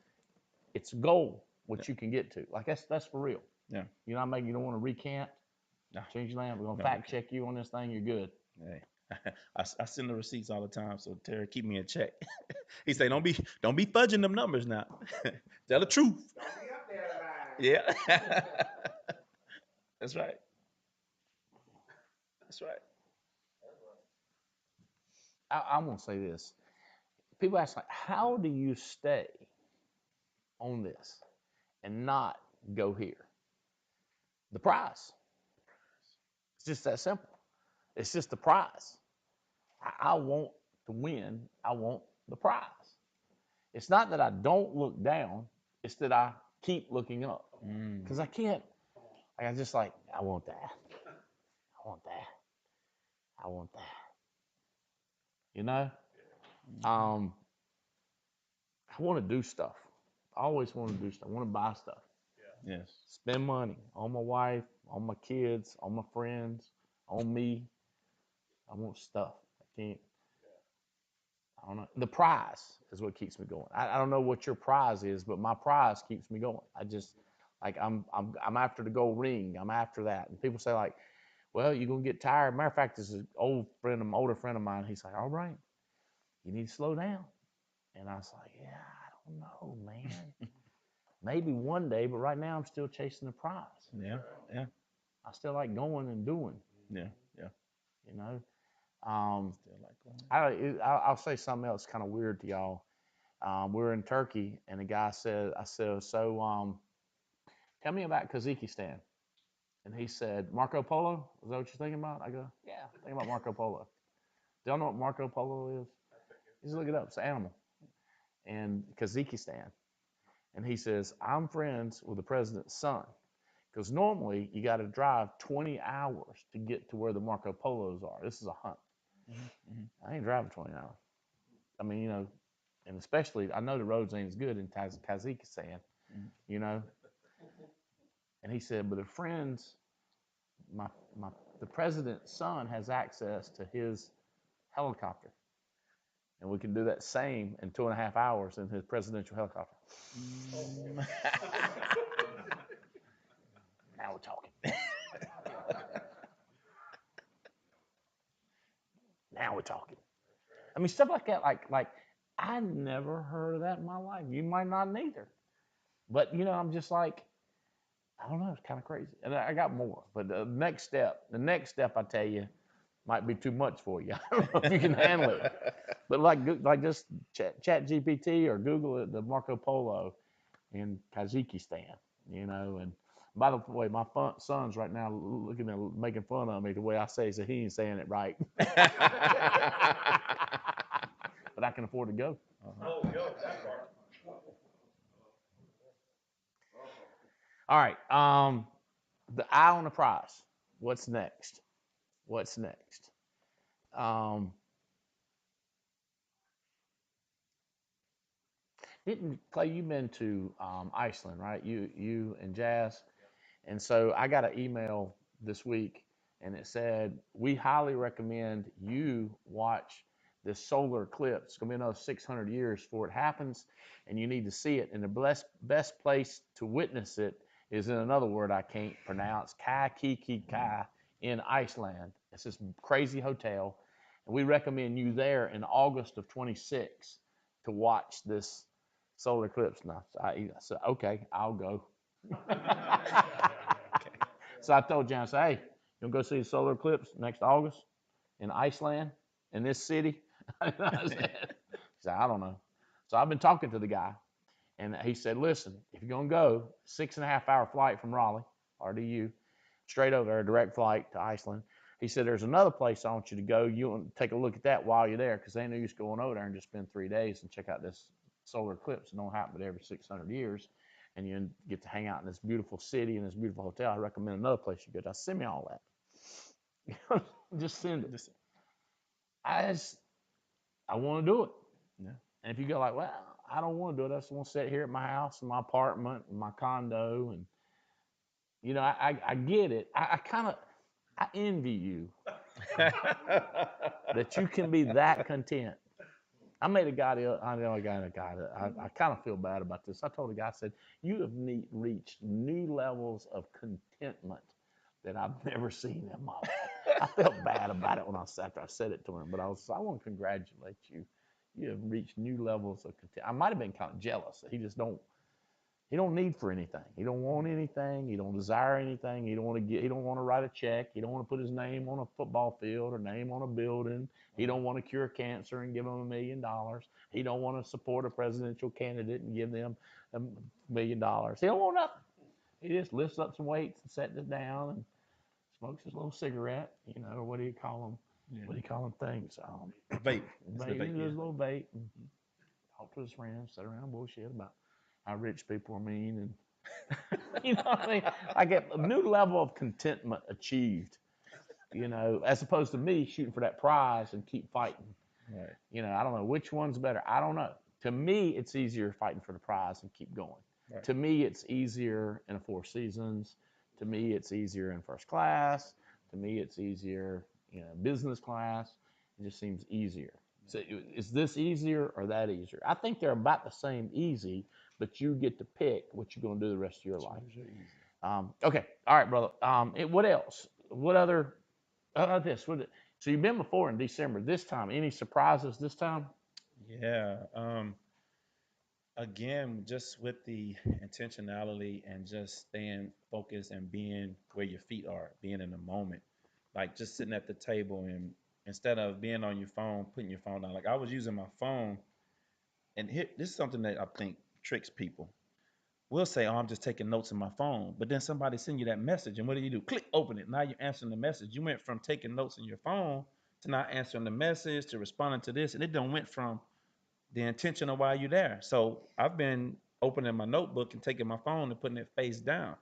it's a goal, which you can get to. Like, that's for real. Yeah. You know what I mean? You don't want to recant. No. Change your land. We're going to fact check you on this thing. You're good. Hey. I send the receipts all the time, so Terry, keep me in check. He say, don't be fudging them numbers now. Tell the truth. Don't be up there about it. Yeah. That's right. That's right. I'm going to say this. People ask, like, how do you stay on this and not go here? The prize. It's just that simple. It's just the prize. I want to win. I want the prize. It's not that I don't look down. It's that I keep looking up. Because I can't. I just like, I want that. I want that. I want that. You know? I want to do stuff. I always want to do stuff. I want to buy stuff. Yeah. Yes. Spend money on my wife, on my kids, on my friends, on me. I want stuff. I can't. I don't know. The prize is what keeps me going. I don't know what your prize is, but my prize keeps me going. I just, like, I'm after the gold ring. I'm after that. And people say, like, well, you're gonna get tired. Matter of fact, this is an older friend of mine. He's like, all right, you need to slow down. And I was like, yeah, I don't know, man. Maybe one day, but right now I'm still chasing the prize. Yeah, yeah. I still like going and doing. Yeah, yeah. You know, Still like going. I'll say something else kind of weird to y'all. We were in Turkey, and the guy said, I said, so tell me about Kazakhstan. And he said, Marco Polo? Is that what you're thinking about? I go, yeah, think about Marco Polo. Do y'all know what Marco Polo is? Just look it up. It's an animal. And Kazakhstan. And he says, I'm friends with the president's son. Because normally you got to drive 20 hours to get to where the Marco Polos are. This is a hunt. I ain't driving 20 hours. I mean, you know, and especially I know the roads ain't as good in Kazakhstan, you know. And he said, but if friends, my the president's son has access to his helicopter, and we can do that same in 2.5 hours in his presidential helicopter. Now we're talking. Now we're talking. I mean, stuff like that, like I never heard of that in my life. You might not neither. But you know, I'm just like, I don't know, it's kind of crazy. And I got more. But the next step I tell you might be too much for you. I don't know if you can handle it. But like just chat GPT or Google it, the Marco Polo in Kazakhstan, you know. And by the way, my son's right now looking at making fun of me the way I say, so he ain't saying it right. But I can afford to go. Oh, yo, that part. All right. The eye on the prize. What's next? What's next? Didn't Clay? You've been to Iceland, right? You and Jazz. And so I got an email this week, and it said we highly recommend you watch this solar eclipse. It's gonna be another 600 years before it happens, and you need to see it. And the best place to witness it is in another word I can't pronounce, Kai in Iceland. It's this crazy hotel, and we recommend you there in August of 26 to watch this solar eclipse. Now I said, okay, I'll go. So I told Jan, I said, hey, you want to go see the solar eclipse next August in Iceland, in this city? He said, I don't know. So I've been talking to the guy, and he said, listen, if you're going to go, 6.5 hour flight from Raleigh, RDU, straight over there, direct flight to Iceland. He said, there's another place I want you to go. You want to take a look at that while you're there, because they ain't no use going over there and just spend 3 days and check out this solar eclipse. It don't happen but every 600 years. And you get to hang out in this beautiful city and this beautiful hotel. I recommend another place you go to. Send me all that. Just send it. I want to do it. Yeah. And if you go like, well, I don't want to do it. I just want to sit here at my house, in my apartment, in my condo, and you know, I get it. I envy you that you can be that content. I made a guy, I kind of feel bad about this. I told a guy, I said, you have reached new levels of contentment that I've never seen in my life. I felt bad about it after I said it to him, but I want to congratulate you. You have reached new levels of content. I might have been kind of jealous. He don't need for anything. He don't want anything. He don't desire anything. He don't want to write a check. He don't want to put his name on a football field or name on a building. He don't want to cure cancer and give them $1 million. He don't want to support a presidential candidate and give them $1 million. He don't want nothing. He just lifts up some weights and sets it down and smokes his little cigarette. You know, what do you call them? Yeah. What do you call them things? Vape. His little vape. And talk to his friends, sit around and bullshit about how rich people are mean, and you know what I mean? I get a new level of contentment achieved, you know, as opposed to me shooting for that prize and keep fighting. Right. You know, I don't know which one's better. I don't know. To me, it's easier fighting for the prize and keep going. Right. To me, it's easier in a Four Seasons. To me, it's easier in first class. To me, it's easier, you know, business class. It just seems easier. So is this easier or that easier? I think they're about the same easy, but you get to pick what you're going to do the rest of your life. Okay. All right, brother. What else? What other? This. So you've been before in December. This time, any surprises this time? Yeah. Again, just with the intentionality and just staying focused and being where your feet are, being in the moment, like just sitting at the table and instead of being on your phone, putting your phone down. Like I was using my phone, and this is something that I think tricks people. We'll say, "Oh, I'm just taking notes in my phone," but then somebody send you that message, and what do? Click, open it. Now you're answering the message. You went from taking notes in your phone to not answering the message to responding to this, and it don't went from the intention of why you're there. So I've been opening my notebook and taking my phone and putting it face down,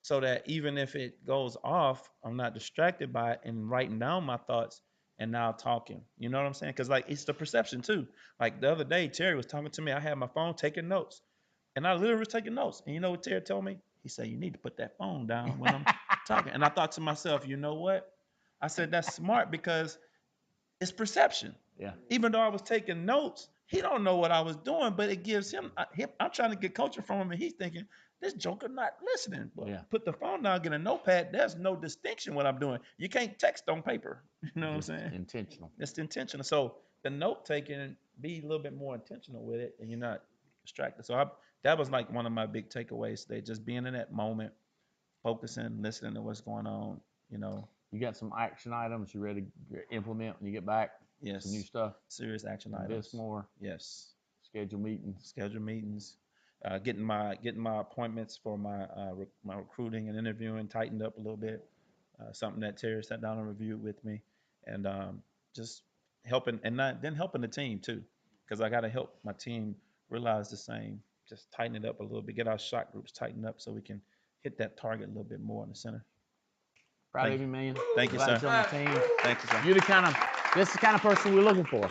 so that even if it goes off, I'm not distracted by it and writing down my thoughts and now talking. You know what I'm saying? Because like it's the perception too. Like the other day, Terry was talking to me. I had my phone taking notes, and I literally was taking notes. And you know what Terry told me? He said, "You need to put that phone down when I'm talking." And I thought to myself, you know what? I said that's smart because it's perception. Yeah. Even though I was taking notes, he don't know what I was doing, but it gives him. I'm trying to get coaching from him, and he's thinking this joker not listening. Well, Yeah. put the phone down, get a notepad. There's no distinction what I'm doing. You can't text on paper. You know Just what I'm saying? intentional. It's intentional. So the note taking, be a little bit more intentional with it, and you're not distracted. So that was like one of my big takeaways today, just being in that moment, focusing, listening to what's going on. You know. You got some action items you ready to implement when you get back? Yes. Some new stuff? Serious action items. Invest more? Yes. Schedule meetings? Schedule meetings. Getting my appointments for my my recruiting and interviewing tightened up a little bit. Something that Terry sat down and reviewed with me, and just helping then helping the team too, because I got to help my team realize the same. Just tighten it up a little bit. Get our shot groups tightened up so we can hit that target a little bit more in the center. Proud of you, man. Thank you, Glad sir. you're on the team. Thank you, sir. You're this is the kind of person we're looking for.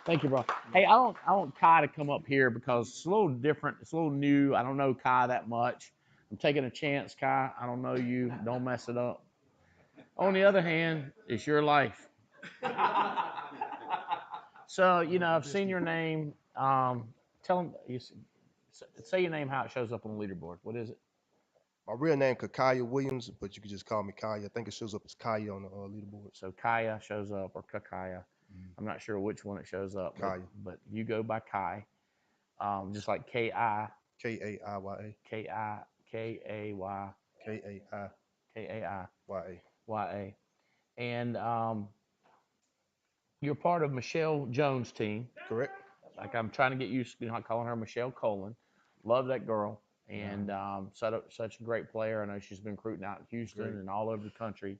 Thank you, bro. Hey, I want Kai to come up here because it's a little different. It's a little new. I don't know Kai that much. I'm taking a chance, Kai. I don't know you. Don't mess it up. On the other hand, it's your life. So, I've seen your name. Tell them, say your name, how it shows up on the leaderboard. What is it? My real name Kakaya Williams, but you can just call me Kaya. I think it shows up as Kaya on the leaderboard. So Kaya shows up, or Kakaya. I'm not sure which one it shows up, but you go by Kai, just like K-I. K-A-I-Y-A. K-I, K-A-Y. K-A-I. K-A-I. Y-A. And you're part of Michelle Jones' team. Correct. Like I'm trying to get used to not calling her Michelle Colin. Love that girl. And such a great player. I know she's been recruiting out in Houston and all over the country.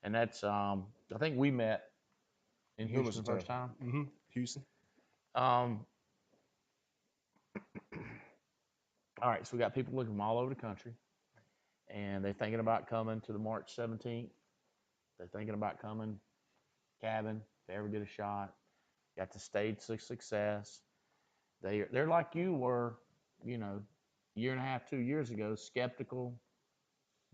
And that's, I think we met in Houston the first time. Mm-hmm. Houston. All right, so we got people looking from all over the country, and they're thinking about coming to the March 17th. They're thinking about coming cabin if they ever get a shot. Got the stage of success. They're like you were, year and a half, 2 years ago, skeptical,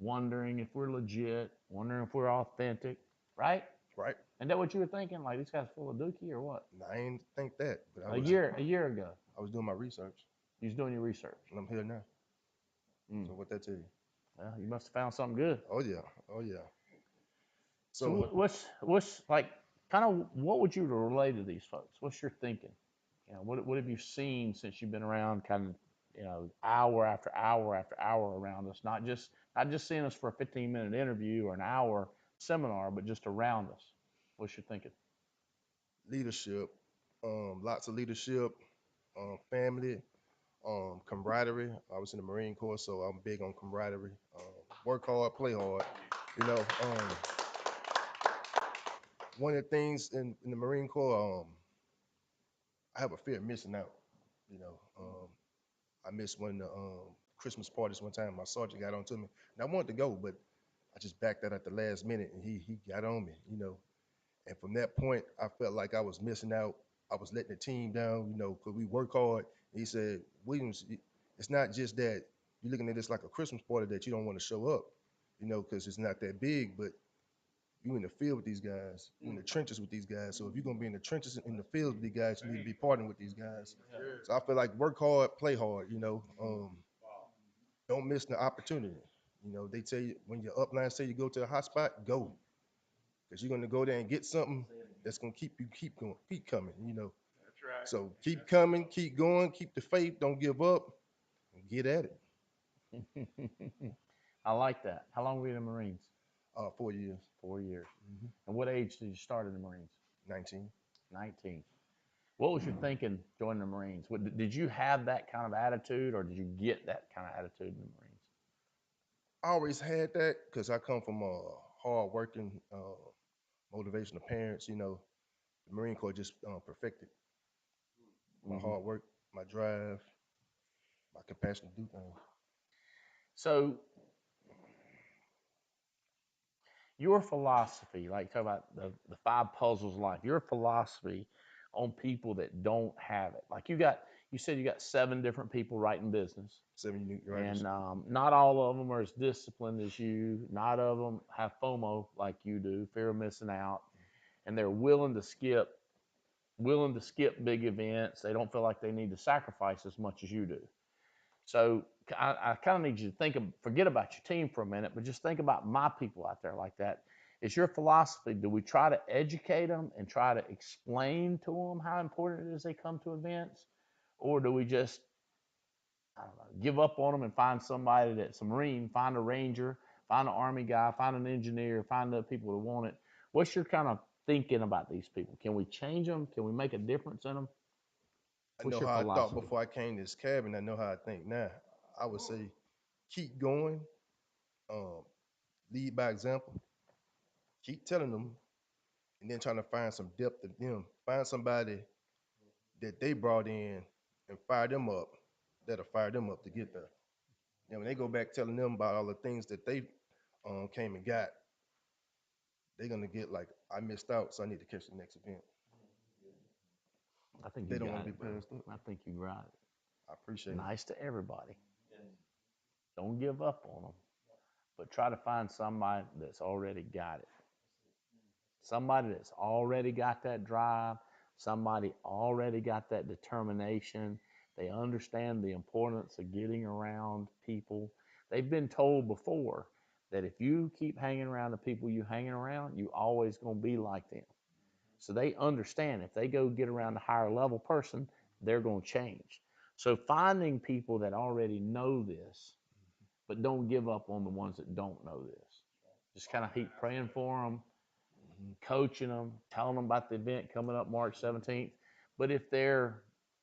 wondering if we're legit, wondering if we're authentic, right? Right. And that what you were thinking? Like these guys full of dookie or what? I ain't think that. But A year ago. I was doing my research. You was doing your research. And I'm here now. So what that tell you? Well, you must have found something good. Oh yeah. So what's like kind of what would you relay to these folks? What's your thinking? What have you seen since you've been around kind of, hour after hour after hour around us, not just seeing us for a 15-minute interview or an hour seminar, but just around us. What's your thinking? Leadership, lots of leadership, family, camaraderie. I was in the Marine Corps, so I'm big on camaraderie. Work hard, play hard. One of the things in the Marine Corps, I have a fear of missing out. I missed one of the Christmas parties one time. My sergeant got on to me, and I wanted to go, but I just backed out at the last minute, and he got on me. And from that point, I felt like I was missing out. I was letting the team down, because we work hard. And he said, Williams, it's not just that you're looking at this like a Christmas party that you don't want to show up, because it's not that big, but you in the field with these guys, you in the trenches with these guys. So if you're going to be in the trenches in the field with these guys, you need to be partnering with these guys. So I feel like work hard, play hard, don't miss the opportunity. They tell you when your upline say you go to a hot spot, go. Because you're going to go there and get something that's going to keep coming, That's right. So keep coming, keep going, keep the faith, don't give up, and get at it. I like that. How long were you in the Marines? 4 years. 4 years. Mm-hmm. And what age did you start in the Marines? 19. 19. What was your thinking joining the Marines? Did you have that kind of attitude, or did you get that kind of attitude in the Marines? I always had that because I come from a hard-working, motivational parents. The Marine Corps just perfected my hard work, my drive, my compassion to do things. So Your philosophy, like talk about the five puzzles of life, your philosophy on people that don't have it. Like you said you got 7 different people writing business. 7 unique writers. And not all of them are as disciplined as you. Not all of them have FOMO like you do, fear of missing out. And they're willing to skip big events. They don't feel like they need to sacrifice as much as you do. So I kind of need you to forget about your team for a minute, but just think about my people out there like that. Is your philosophy, do we try to educate them and try to explain to them how important it is they come to events? Or do we just, I don't know, give up on them and find somebody that's a Marine, find a Ranger, find an Army guy, find an engineer, find the people that want it? What's your kind of thinking about these people? Can we change them? Can we make a difference in them? I What's know your how I thought philosophy? before I came to this cabin. I know how I think now. I would say keep going, um, lead by example, keep telling them, and then trying to find some depth in them. Find somebody that they brought in and fire them up, that'll fire them up to get there. And when they go back telling them about all the things that they came and got, they're gonna get like, I missed out, so I need to catch the next event. I think They you don't got want to it, be bro. passed up. I think you're right. I appreciate it. Nice to everybody. Don't give up on them, but try to find somebody that's already got it. Somebody that's already got that drive, somebody already got that determination. They understand the importance of getting around people. They've been told before that if you keep hanging around the people you hanging around, you always going to be like them. So they understand if they go get around a higher level person, they're going to change. So finding people that already know this, but don't give up on the ones that don't know this. Just kind of keep praying for them, coaching them, telling them about the event coming up March 17th. But if they're,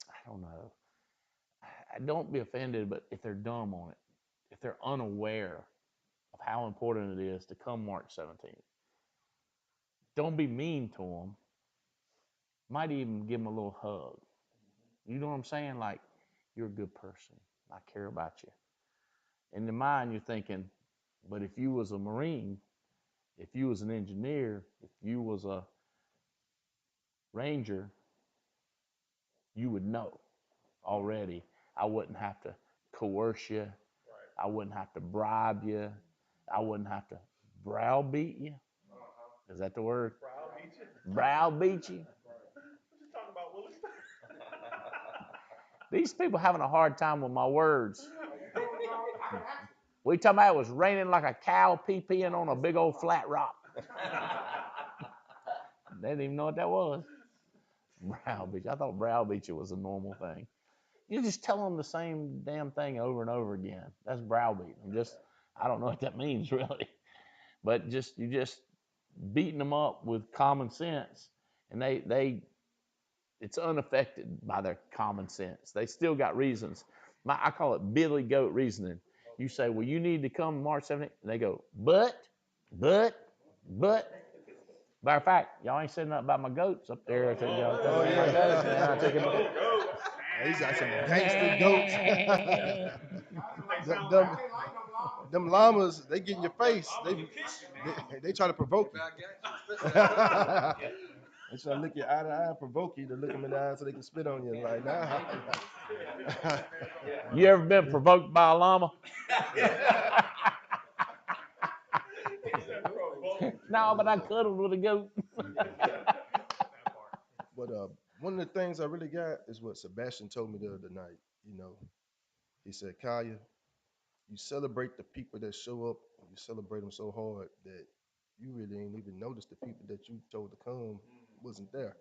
I don't know, don't be offended, but if they're dumb on it, if they're unaware of how important it is to come March 17th, don't be mean to them. Might even give them a little hug. You know what I'm saying? Like, you're a good person. I care about you. In your mind, you're thinking, but if you was a Marine, if you was an engineer, if you was a Ranger, you would know already. I wouldn't have to coerce you. I wouldn't have to bribe you. I wouldn't have to browbeat you. Is that the word? Browbeat you. These people having a hard time with my words. We talking about it was raining like a cow pee-peeing on a big old flat rock. They didn't even know what that was. Browbeat you. I thought browbeat you was a normal thing. You just tell them the same damn thing over and over again. That's browbeating. I don't know what that means really. But you just beating them up with common sense, and it's unaffected by their common sense. They still got reasons. I call it Billy Goat reasoning. You say, well, you need to come March 17th, and they go, but. Matter of fact, y'all ain't said nothing about my goats up there. I took y'all. Oh, yeah. I took them. He's got some gangster goats. Them llamas, they get in your face. They try to provoke you. They try to look you eye to eye, provoke you to look them in the eye so they can spit on you. Like, nah. You ever been provoked by a llama? No, but I cuddled with a goat. But one of the things I really got is what Sebastian told me the other night. You know, he said, Kaya, you celebrate the people that show up, and you celebrate them so hard that you really ain't even noticed the people that you told to come wasn't there.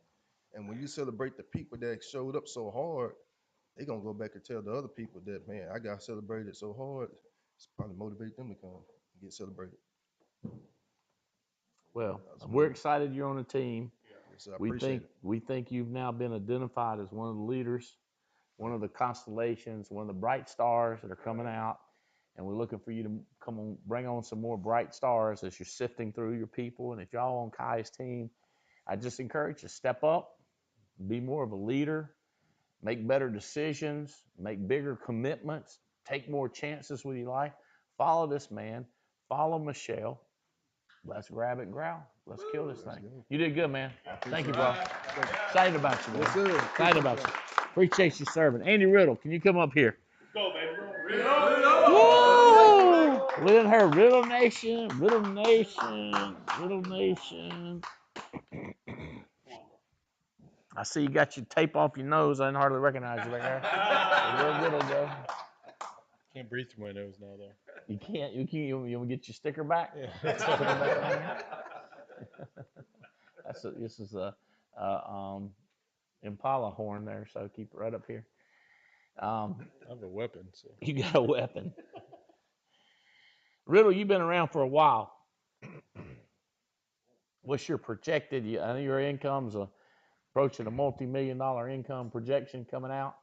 And when you celebrate the people that showed up so hard, they gonna go back and tell the other people that, man, I got celebrated so hard. It's probably motivate them to come and get celebrated. Well, we're excited you're on the team. So I appreciate it. We think you've now been identified as one of the leaders, one of the constellations, one of the bright stars that are coming out. And we're looking for you to come on, bring on some more bright stars as you're sifting through your people. And if y'all on Kai's team, I just encourage you to step up, be more of a leader, make better decisions, make bigger commitments, take more chances with your life. Follow this man, follow Michelle, Let's grab it and growl. Let's kill this Let's thing. go. You did good, man. Thank you, Appreciate bro. Excited about you, man. Yes, sir. Excited about you. Appreciate you serving. Andy Riddle, can you come up here? Go, baby. Woo! Look at her. Riddle Nation. Riddle Nation. Riddle Nation. I see you got your tape off your nose. I didn't hardly recognize you right there. Real Riddle, bro. Can't breathe through my nose now, though. You can't. You can't. You want to get your sticker back? Yeah. Sticker back on here? This is a Impala horn there, so keep it right up here. I have a weapon, so. You got a weapon. Riddle, you've been around for a while. What's your projected? I know your income's approaching a multi-million-dollar income projection coming out.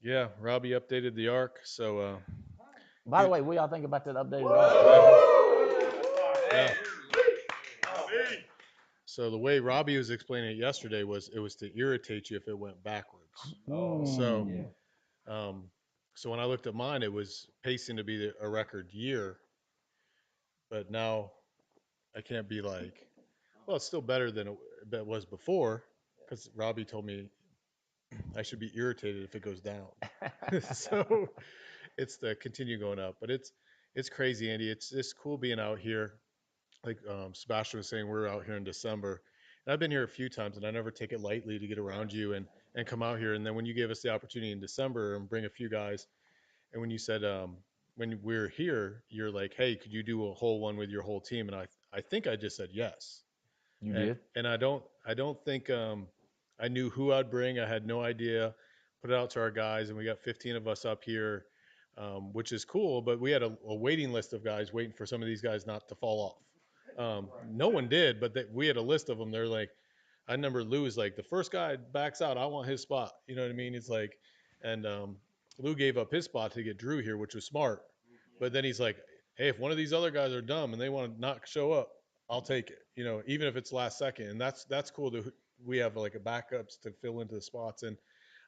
Yeah, Robbie updated the arc, so. By the way, what y'all think about that updated? Yeah. So the way Robbie was explaining it yesterday was it was to irritate you if it went backwards. So, so when I looked at mine, it was pacing to be a record year, but now I can't be like, well, it's still better than it was before, because Robbie told me I should be irritated if it goes down. So it's the continue going up, but it's crazy, Andy. It's cool being out here. Like Sebastian was saying, we're out here in December, and I've been here a few times, and I never take it lightly to get around you and come out here. And then when you gave us the opportunity in December and bring a few guys, and when you said when we're here, you're like, hey, could you do a whole one with your whole team? And I think I just said yes. You did? And I don't think I knew who I'd bring. I had no idea. Put it out to our guys, and we got 15 of us up here, which is cool. But we had a waiting list of guys waiting for some of these guys not to fall off. No one did, but we had a list of them. They're like, I remember Lou was like, the first guy backs out, I want his spot. You know what I mean? It's like, and Lou gave up his spot to get Drew here, which was smart. But then he's like, hey, if one of these other guys are dumb and they want to not show up, I'll take it. You know, even if it's last second. And that's cool. We have like a backups to fill into the spots. And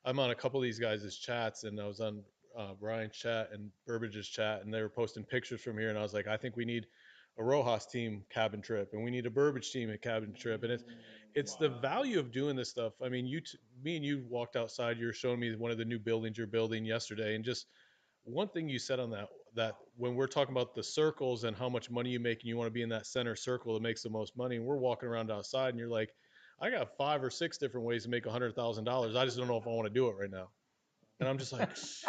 I'm on a couple of these guys' chats, and I was on Ryan's chat and Burbage's chat, and they were posting pictures from here. And I was like, I think we need a Rojas team cabin trip, and we need a Burbage team at cabin trip. And it's the value of doing this stuff. I mean, me and you walked outside. You were showing me one of the new buildings you're building yesterday, and just one thing you said on that when we're talking about the circles and how much money you make, and you want to be in that center circle that makes the most money, and we're walking around outside, and you're like, I got 5 or 6 different ways to make $100,000. I just don't know if I want to do it right now. And I'm just like, it's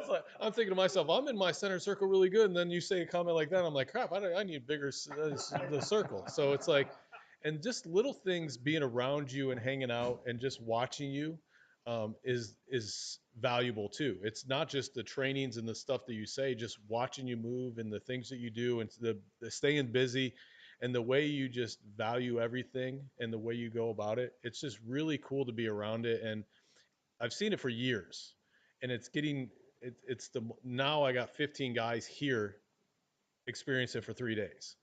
like, I'm thinking to myself, I'm in my center circle really good. And then you say a comment like that, I'm like, crap, I need bigger the circle. So it's like, and just little things being around you and hanging out and just watching you is valuable too. It's not just the trainings and the stuff that you say, just watching you move and the things that you do and the staying busy and the way you just value everything and the way you go about it. It's just really cool to be around it. And I've seen it for years, and now I got 15 guys here experience it for 3 days.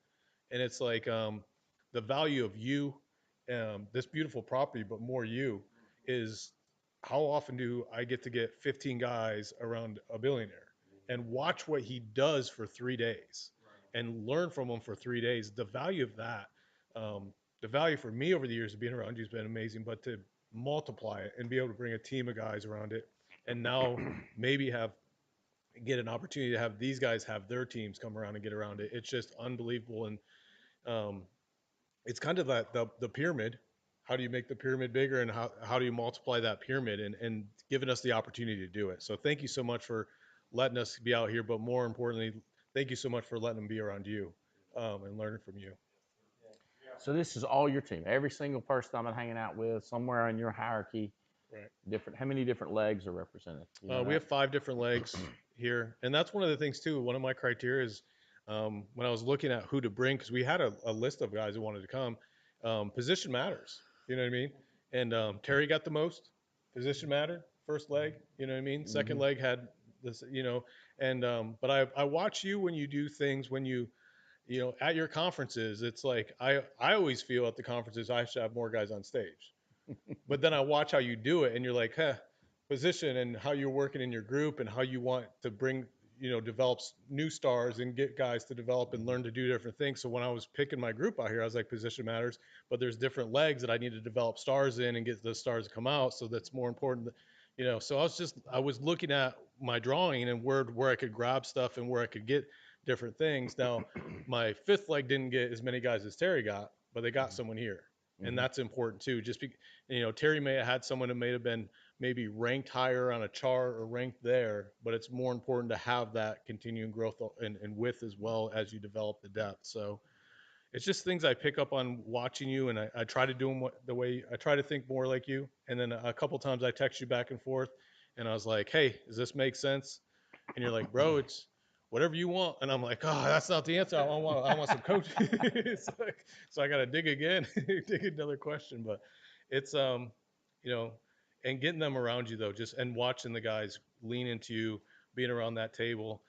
And it's like the value of you, this beautiful property, but more you, is how often do I get to get 15 guys around a billionaire and watch what he does for 3 days and learn from him for 3 days? The value of that, the value for me over the years of being around you has been amazing, but to multiply it and be able to bring a team of guys around it, and now maybe get an opportunity to have these guys have their teams come around and get around it. It's just unbelievable. And it's kind of the pyramid. How do you make the pyramid bigger, and how do you multiply that pyramid, and giving us the opportunity to do it. So thank you so much for letting us be out here, but more importantly, thank you so much for letting them be around you and learning from you. So this is all your team. Every single person I've been hanging out with, somewhere in your hierarchy, right? How many different legs are represented? We have 5 different legs here, and that's one of the things too. One of my criteria is when I was looking at who to bring, because we had a list of guys who wanted to come. Position matters, you know what I mean? And Terry got the most. Position mattered. First leg, you know what I mean? Second leg had this, and but I watch you when you do things, when you at your conferences. It's like I always feel at the conferences I should have more guys on stage. But then I watch how you do it, and you're like, position, and how you're working in your group, and how you want to bring develops new stars and get guys to develop and learn to do different things. So when I was picking my group out here, I was like, position matters, but there's different legs that I need to develop stars in and get those stars to come out. So that's more important, so I was looking at my drawing and where I could grab stuff and where I could get different things. Now, my fifth leg didn't get as many guys as Terry got, but they got someone here. And that's important too. Just Terry may have had someone that may have been maybe ranked higher on a chart or ranked there, but it's more important to have that continuing growth and width as well as you develop the depth. So it's just things I pick up on watching you, and I try to do them the way I try to think more like you. And then a couple times I text you back and forth, and I was like, "Hey, does this make sense?" And you're like, "Bro, it's whatever you want." And I'm like, "Oh, that's not the answer. I want some coaching." It's like, so I got to dig again, dig another question. But it's and getting them around you though, and watching the guys lean into you, being around that table.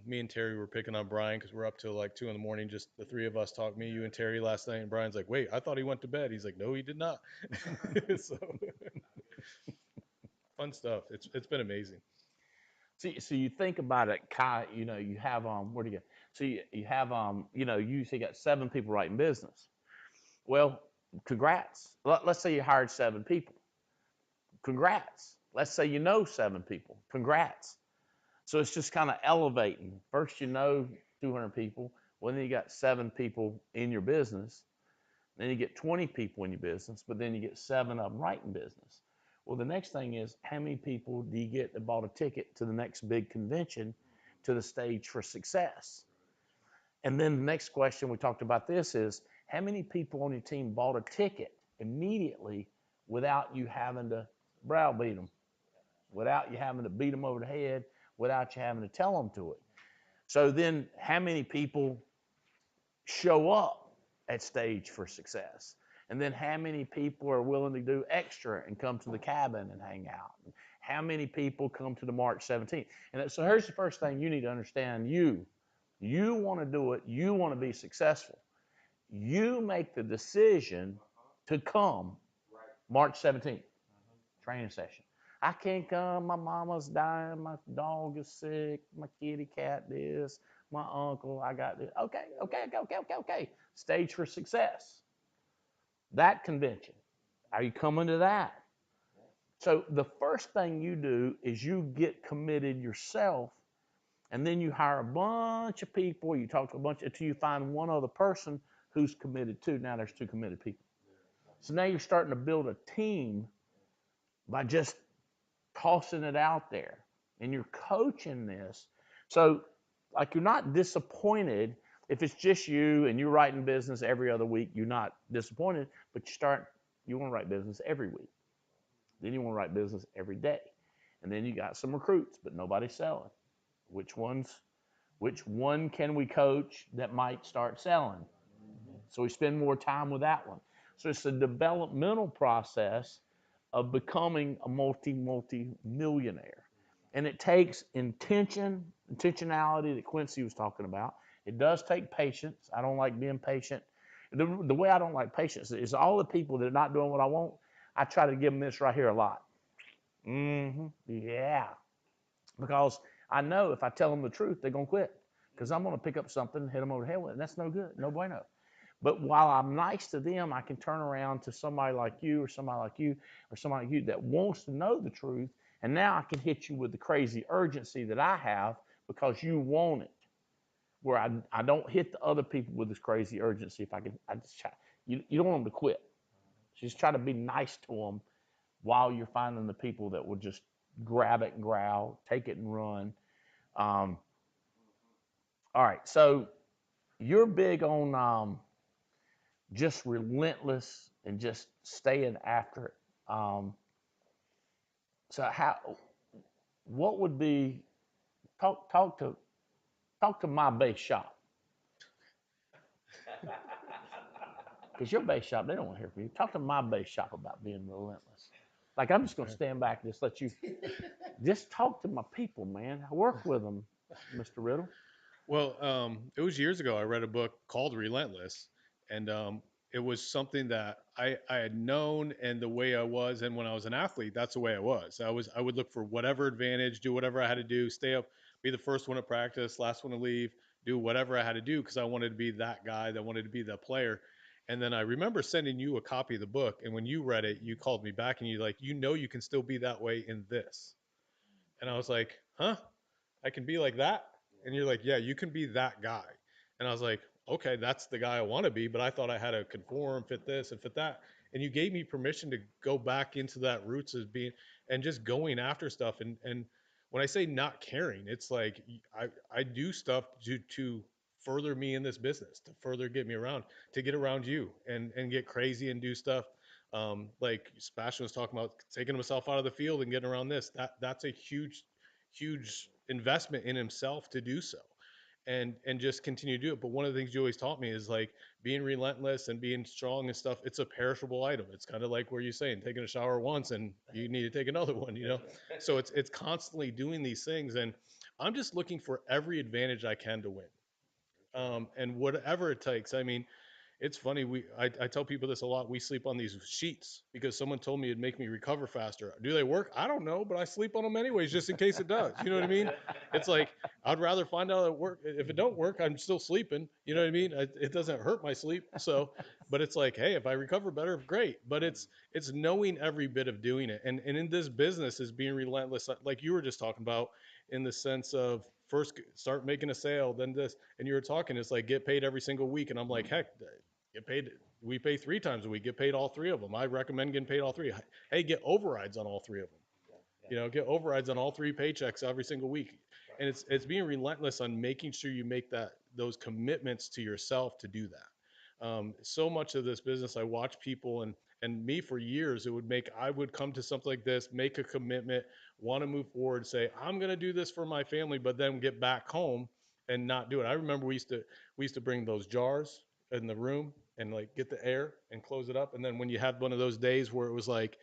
Me and Terry were picking on Brian because we're up till like 2 a.m. Just the three of us talk, me, you, and Terry last night. And Brian's like, "Wait, I thought he went to bed." He's like, "No, he did not." So fun stuff. It's been amazing. So you think about it, Kai. You have where do you get? So you have you usually got 7 people writing business. Well, congrats. Let's say you hired 7 people. Congrats. Let's say 7 people. Congrats. So it's just kind of elevating. First, 200 people. Well, then you got 7 people in your business. Then you get 20 people in your business, but then you get 7 of them writing business. Well, the next thing is, how many people do you get that bought a ticket to the next big convention, to the stage for success? And then the next question, we talked about this, is how many people on your team bought a ticket immediately without you having to browbeat them, without you having to beat them over the head, without you having to tell them to it? So then how many people show up at stage for success? And then how many people are willing to do extra and come to the cabin and hang out? How many people come to the March 17th? And so here's the first thing you need to understand. You want to do it. You want to be successful. You make the decision to come March 17th, training session. I can't come. My mama's dying. My dog is sick. My kitty cat this. My uncle, I got this. Okay. Stage for success. That convention. Are you coming to that? So the first thing you do is you get committed yourself, and then you hire a bunch of people. You talk to a bunch until you find one other person who's committed too. Now there's 2 committed people. So now you're starting to build a team by just tossing it out there, and you're coaching this. So like, you're not disappointed if it's just you and you're writing business every other week. You're not disappointed, but you want to write business every week. Then you want to write business every day. And then you got some recruits, but nobody's selling. Which one can we coach that might start selling? So we spend more time with that one. So it's a developmental process of becoming a multi-millionaire. And it takes intentionality that Quincy was talking about. It does take patience. I don't like being patient. The way I don't like patience is all the people that are not doing what I want, I try to give them this right here a lot. Yeah. Because I know if I tell them the truth, they're going to quit. Because I'm going to pick up something and hit them over the head with it. And that's no good. No bueno. But while I'm nice to them, I can turn around to somebody like you or somebody like you or somebody like you that wants to know the truth. And now I can hit you with the crazy urgency that I have because you want it. Where I don't hit the other people with this crazy urgency. If I just try, you don't want them to quit. So just try to be nice to them while you're finding the people that will just grab it and growl, take it and run. All right, so you're big on just relentless and just staying after it. So what would be, talk to my base shop. Because your base shop, they don't want to hear from you. Talk to my base shop about being relentless. Like, I'm just going to stand back and just let you, just talk to my people, man. I work with them, Mr. Riddle. Well, it was years ago. I read a book called Relentless, and it was something that I had known, and the way I was, and when I was an athlete, that's the way I was. I would look for whatever advantage, do whatever I had to do, stay up, be the first one to practice, last one to leave, do whatever I had to do because I wanted to be that guy, that wanted to be the player. And then I remember sending you a copy of the book, and when you read it, you called me back and you like, you can still be that way in this. And I was like, huh? I can be like that? And you're like, yeah, you can be that guy. And I was like, okay, that's the guy I want to be, but I thought I had to conform, fit this and fit that. And you gave me permission to go back into that roots as being, and just going after stuff. And when I say not caring, it's like I do stuff to further me in this business, to further get me around, to get around you and get crazy and do stuff. Like Sebastian was talking about taking himself out of the field and getting around this. That's a huge investment in himself to do so, and just continue to do it. But one of the things you always taught me is like being relentless and being strong and stuff. It's a perishable item. It's kind of like where you're saying taking a shower once and you need to take another one, you know. So it's constantly doing these things, and I'm just looking for every advantage I can to win, and whatever it takes. I mean, it's funny. I tell people this a lot. We sleep on these sheets because someone told me it'd make me recover faster. Do they work? I don't know, but I sleep on them anyways, just in case it does. You know what I mean? It's like I'd rather find out it work. If it don't work, I'm still sleeping. You know what I mean? It doesn't hurt my sleep. So, but it's like, hey, if I recover better, great. But it's knowing every bit of doing it, and in this business is being relentless, like you were just talking about, in the sense of first start making a sale, then this, and you were talking, it's like get paid every single week, and I'm like, heck, get paid. We pay 3 times a week. Get paid all 3 of them. I recommend getting paid all three. Hey, get overrides on all 3 of them. You know, get overrides on all 3 paychecks every single week. And it's being relentless on making sure you make those commitments to yourself to do that. So much of this business, I watch people and me for years. I would come to something like this, make a commitment, want to move forward, say I'm going to do this for my family, but then get back home and not do it. I remember we used to bring those jars in the room and like get the air and close it up. And then when you had one of those days where it was like,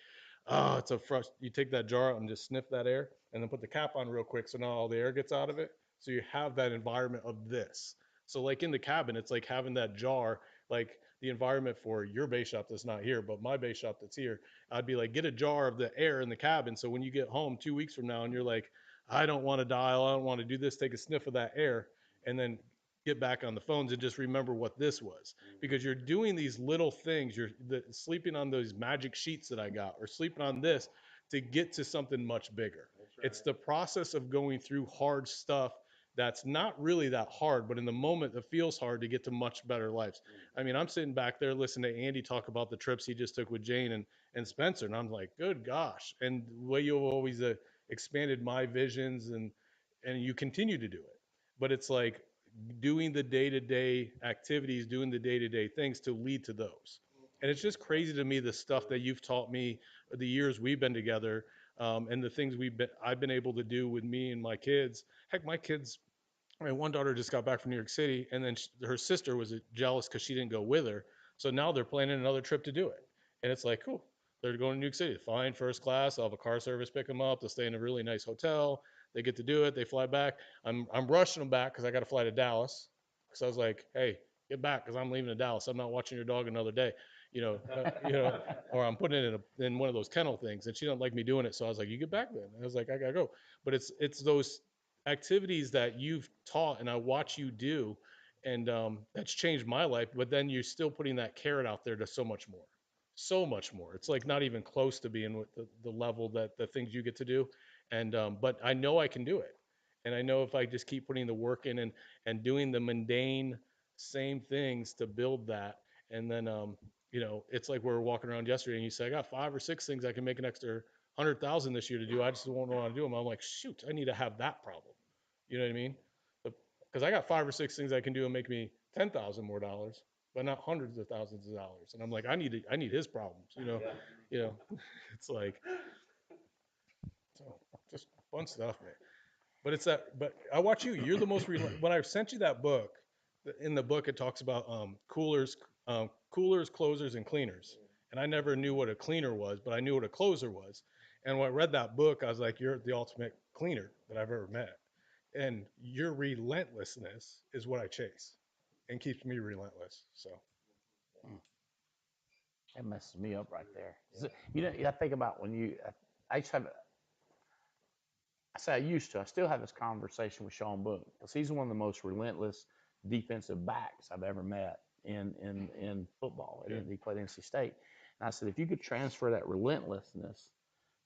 oh, it's a you take that jar out and just sniff that air and then put the cap on real quick so now all the air gets out of it. So you have that environment of this. So like in the cabin, it's like having that jar, like the environment for your base shop that's not here, but my base shop that's here. I'd be like, get a jar of the air in the cabin. So when you get home 2 weeks from now and you're like, I don't want to dial, I don't want to do this, take a sniff of that air and then get back on the phones and just remember what this was, because you're doing these little things. You're sleeping on those magic sheets that I got, or sleeping on this to get to something much bigger. It's the process of going through hard stuff that's not really that hard, but in the moment it feels hard to get to much better lives. I mean, I'm sitting back there listening to Andy talk about the trips he just took with Jane and Spencer, and I'm like, good gosh. And the way you've always expanded my visions, and you continue to do it. But it's like doing the day-to-day activities, doing the day-to-day things to lead to those. And it's just crazy to me the stuff that you've taught me the years we've been together, and the things I've been able to do with me and my kids. Heck, my kids, my one daughter just got back from New York City, and then her sister was jealous because she didn't go with her. So now they're planning another trip to do it. And it's like, cool. They're going to New York City, fine, first class. I'll have a car service pick them up. They'll stay in a really nice hotel. They get to do it. They fly back. I'm rushing them back because I got to fly to Dallas. Because I was like, hey, get back because I'm leaving to Dallas. I'm not watching your dog another day, or I'm putting it in one of those kennel things. And she don't like me doing it. So I was like, you get back then. I was like, I got to go. But it's those activities that you've taught and I watch you do, and that's changed my life. But then you're still putting that carrot out there to so much more, so much more. It's like not even close to being with the level that the things you get to do. And but I know I can do it, and I know if I just keep putting the work in and doing the mundane same things to build that. And then it's like we were walking around yesterday and you say I got 5 or 6 things I can make an extra 100,000 this year to do. I just won't want to do them. I'm like, shoot, I need to have that problem. You know what I mean? Because I got 5 or 6 things I can do and make me 10,000 more dollars, but not hundreds of thousands of dollars. And I'm like, I need his problems. It's like, so just fun stuff, man. But it's that. But I watch you. You're the most. When I sent you that book, in the book it talks about coolers, closers, and cleaners. And I never knew what a cleaner was, but I knew what a closer was. And when I read that book, I was like, you're the ultimate cleaner that I've ever met. And your relentlessness is what I chase, and keeps me relentless. So. That messes me up right there. You know, I think about when I used to have, I say I used to, I still have this conversation with Sean Boone because he's one of the most relentless defensive backs I've ever met in football. Yeah. He played NC State. And I said, if you could transfer that relentlessness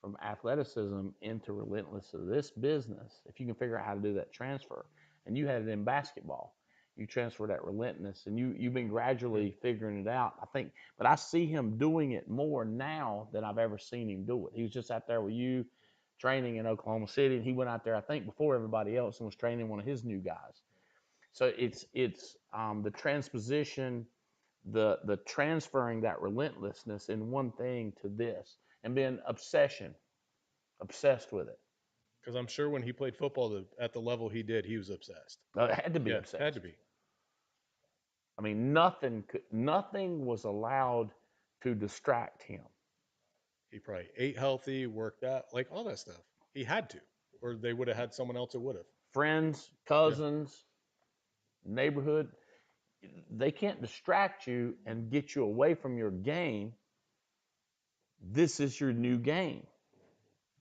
from athleticism into relentless of this business, if you can figure out how to do that transfer, and you had it in basketball, you transfer that relentlessness, and you've been gradually figuring it out. I think, but I see him doing it more now than I've ever seen him do it. He was just out there with you training in Oklahoma City, and he went out there, I think, before everybody else and was training one of his new guys. So it's the transposition, the transferring that relentlessness in one thing to this, and being obsessed with it. Because I'm sure when he played football at the level he did, he was obsessed. It had to be Yeah, obsessed. had to be. I mean, nothing was allowed to distract him. He probably ate healthy, worked out, like all that stuff. He had to, or they would have had someone else that would have. Friends, cousins, neighborhood, they can't distract you and get you away from your game. This is your new game.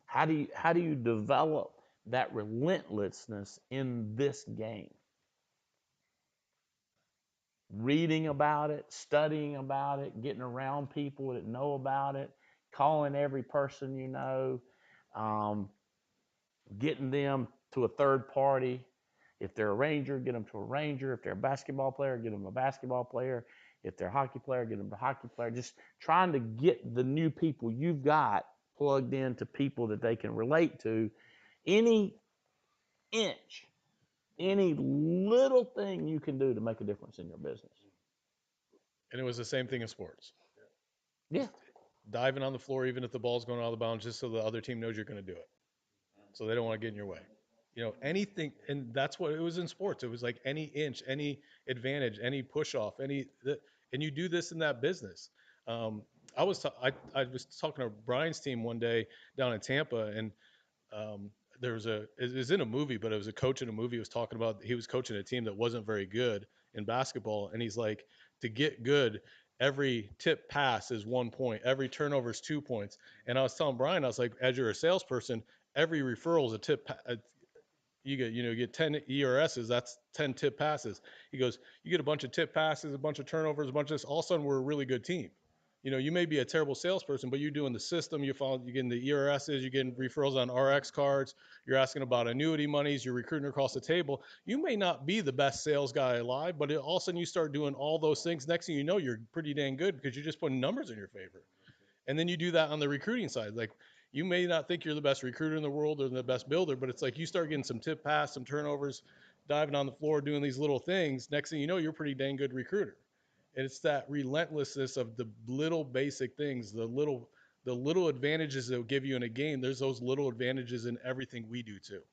How do you develop that relentlessness in this game? Reading about it, studying about it, getting around people that know about it, calling every person you know, getting them to a third party. If they're a ranger, get them to a ranger. If they're a basketball player, get them a basketball player. If they're a hockey player, get them a hockey player. Just trying to get the new people you've got plugged into people that they can relate to. Any inch, any little thing you can do to make a difference in your business. And it was the same thing in sports. Yeah. Diving on the floor, even if the ball's going out of the bounds, just so the other team knows you're going to do it. So they don't want to get in your way. You know, anything, and that's what it was in sports. It was like any inch, any advantage, any push off, and you do this in that business. I was talking to Brian's team one day down in Tampa, and there was it was in a movie, but it was a coach in a movie. He was talking about he was coaching a team that wasn't very good in basketball, and he's like, to get good, every tip pass is 1 point, every turnover is 2 points. And I was telling Brian, I was like, as you're a salesperson, every referral is a tip. You get 10 ERSs, that's 10 tip passes. He goes, you get a bunch of tip passes, a bunch of turnovers, a bunch of this. All of a sudden, we're a really good team. You know, you may be a terrible salesperson, but you're doing the system. You're getting the ERSs, you're getting referrals on RX cards. You're asking about annuity monies. You're recruiting across the table. You may not be the best sales guy alive, but all of a sudden you start doing all those things. Next thing you know, you're pretty dang good because you're just putting numbers in your favor. And then you do that on the recruiting side. Like, you may not think you're the best recruiter in the world or the best builder, but it's like you start getting some tip pass, some turnovers, diving on the floor, doing these little things. Next thing you know, you're a pretty dang good recruiter. And it's that relentlessness of the little basic things, the little advantages that will give you in a game. There's those little advantages in everything we do too.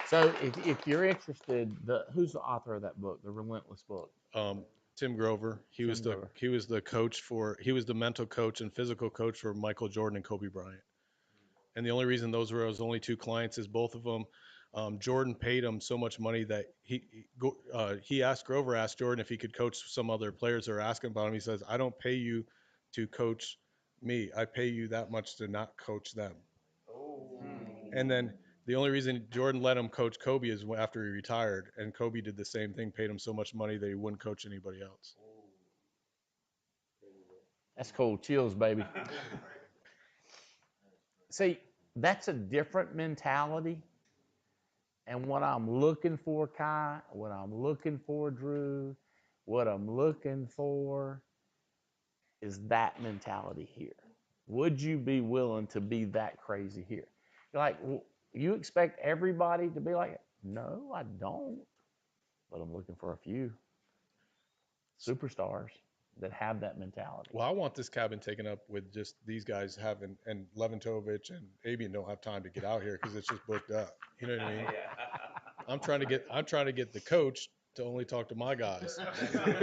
So if you're interested, who's the author of that book, the Relentless book? Tim Grover. He was the coach he was the mental coach and physical coach for Michael Jordan and Kobe Bryant. And the only reason those were his only two clients is both of them, Jordan paid him so much money that Grover asked Jordan if he could coach some other players that are asking about him. He says, I don't pay you to coach me. I pay you that much to not coach them. And then the only reason Jordan let him coach Kobe is after he retired, and Kobe did the same thing, paid him so much money that he wouldn't coach anybody else. That's cool. Chills, baby. See, that's a different mentality. And what I'm looking for, Kai, what I'm looking for, Drew, what I'm looking for is that mentality here. Would you be willing to be that crazy here? You're like, well, you expect everybody to be like it? No, I don't. But I'm looking for a few superstars that have that mentality. Well, I want this cabin taken up with just these guys having, and Leventovich and Abian don't have time to get out here because it's just booked up. You know what I mean? I'm trying to get the coach to only talk to my guys. Intentionality,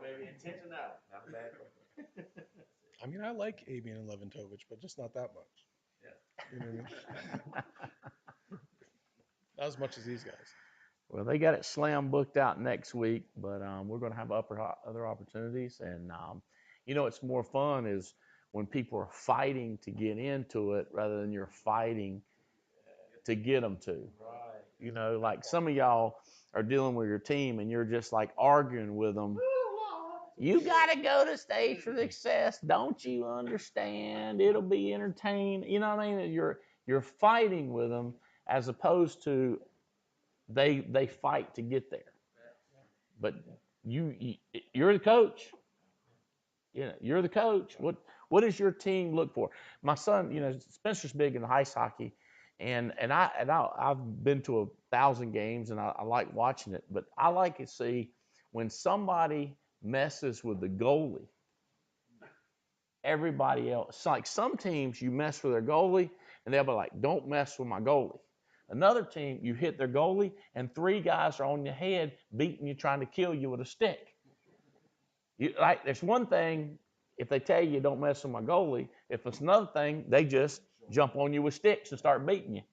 baby. Intentionality. Not a bad thing. I mean, I like Abian and Leventovich, but just not that much. You know what I mean? Not as much as these guys. Well, they got it slam booked out next week, but we're going to have other opportunities. And, it's more fun is when people are fighting to get into it rather than you're fighting to get them to. Like some of y'all are dealing with your team and you're just like arguing with them. You got to go to stage for success. Don't you understand? It'll be entertaining. You know what I mean? You're fighting with them as opposed to they fight to get there. But you're the coach. You're the coach. What does your team look for? My son, Spencer's big in ice hockey, and I've been to 1,000 games and I like watching it. But I like to see when somebody messes with the goalie, everybody else. Like some teams, you mess with their goalie, and they'll be like, "Don't mess with my goalie." Another team, you hit their goalie, and 3 guys are on your head beating you, trying to kill you with a stick. There's one thing if they tell you don't mess with my goalie. If it's another thing, they just jump on you with sticks and start beating you.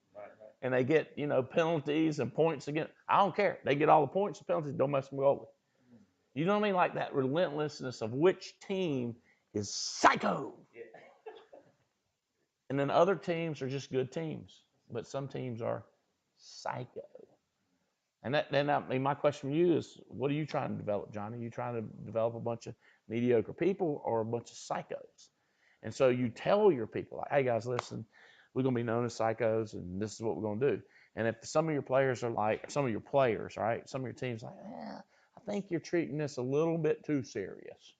And they get, penalties and points again. I don't care. They get all the points and penalties. Don't mess with my goalie. You know what I mean? Like that relentlessness of which team is psycho. And then other teams are just good teams. But some teams are psycho. And my question to you is, what are you trying to develop, Johnny? Are you trying to develop a bunch of mediocre people or a bunch of psychos? And so you tell your people, like, hey, guys, listen, we're going to be known as psychos, and this is what we're going to do. And if some of your players are like, some of your team's like, I think you're treating this a little bit too serious.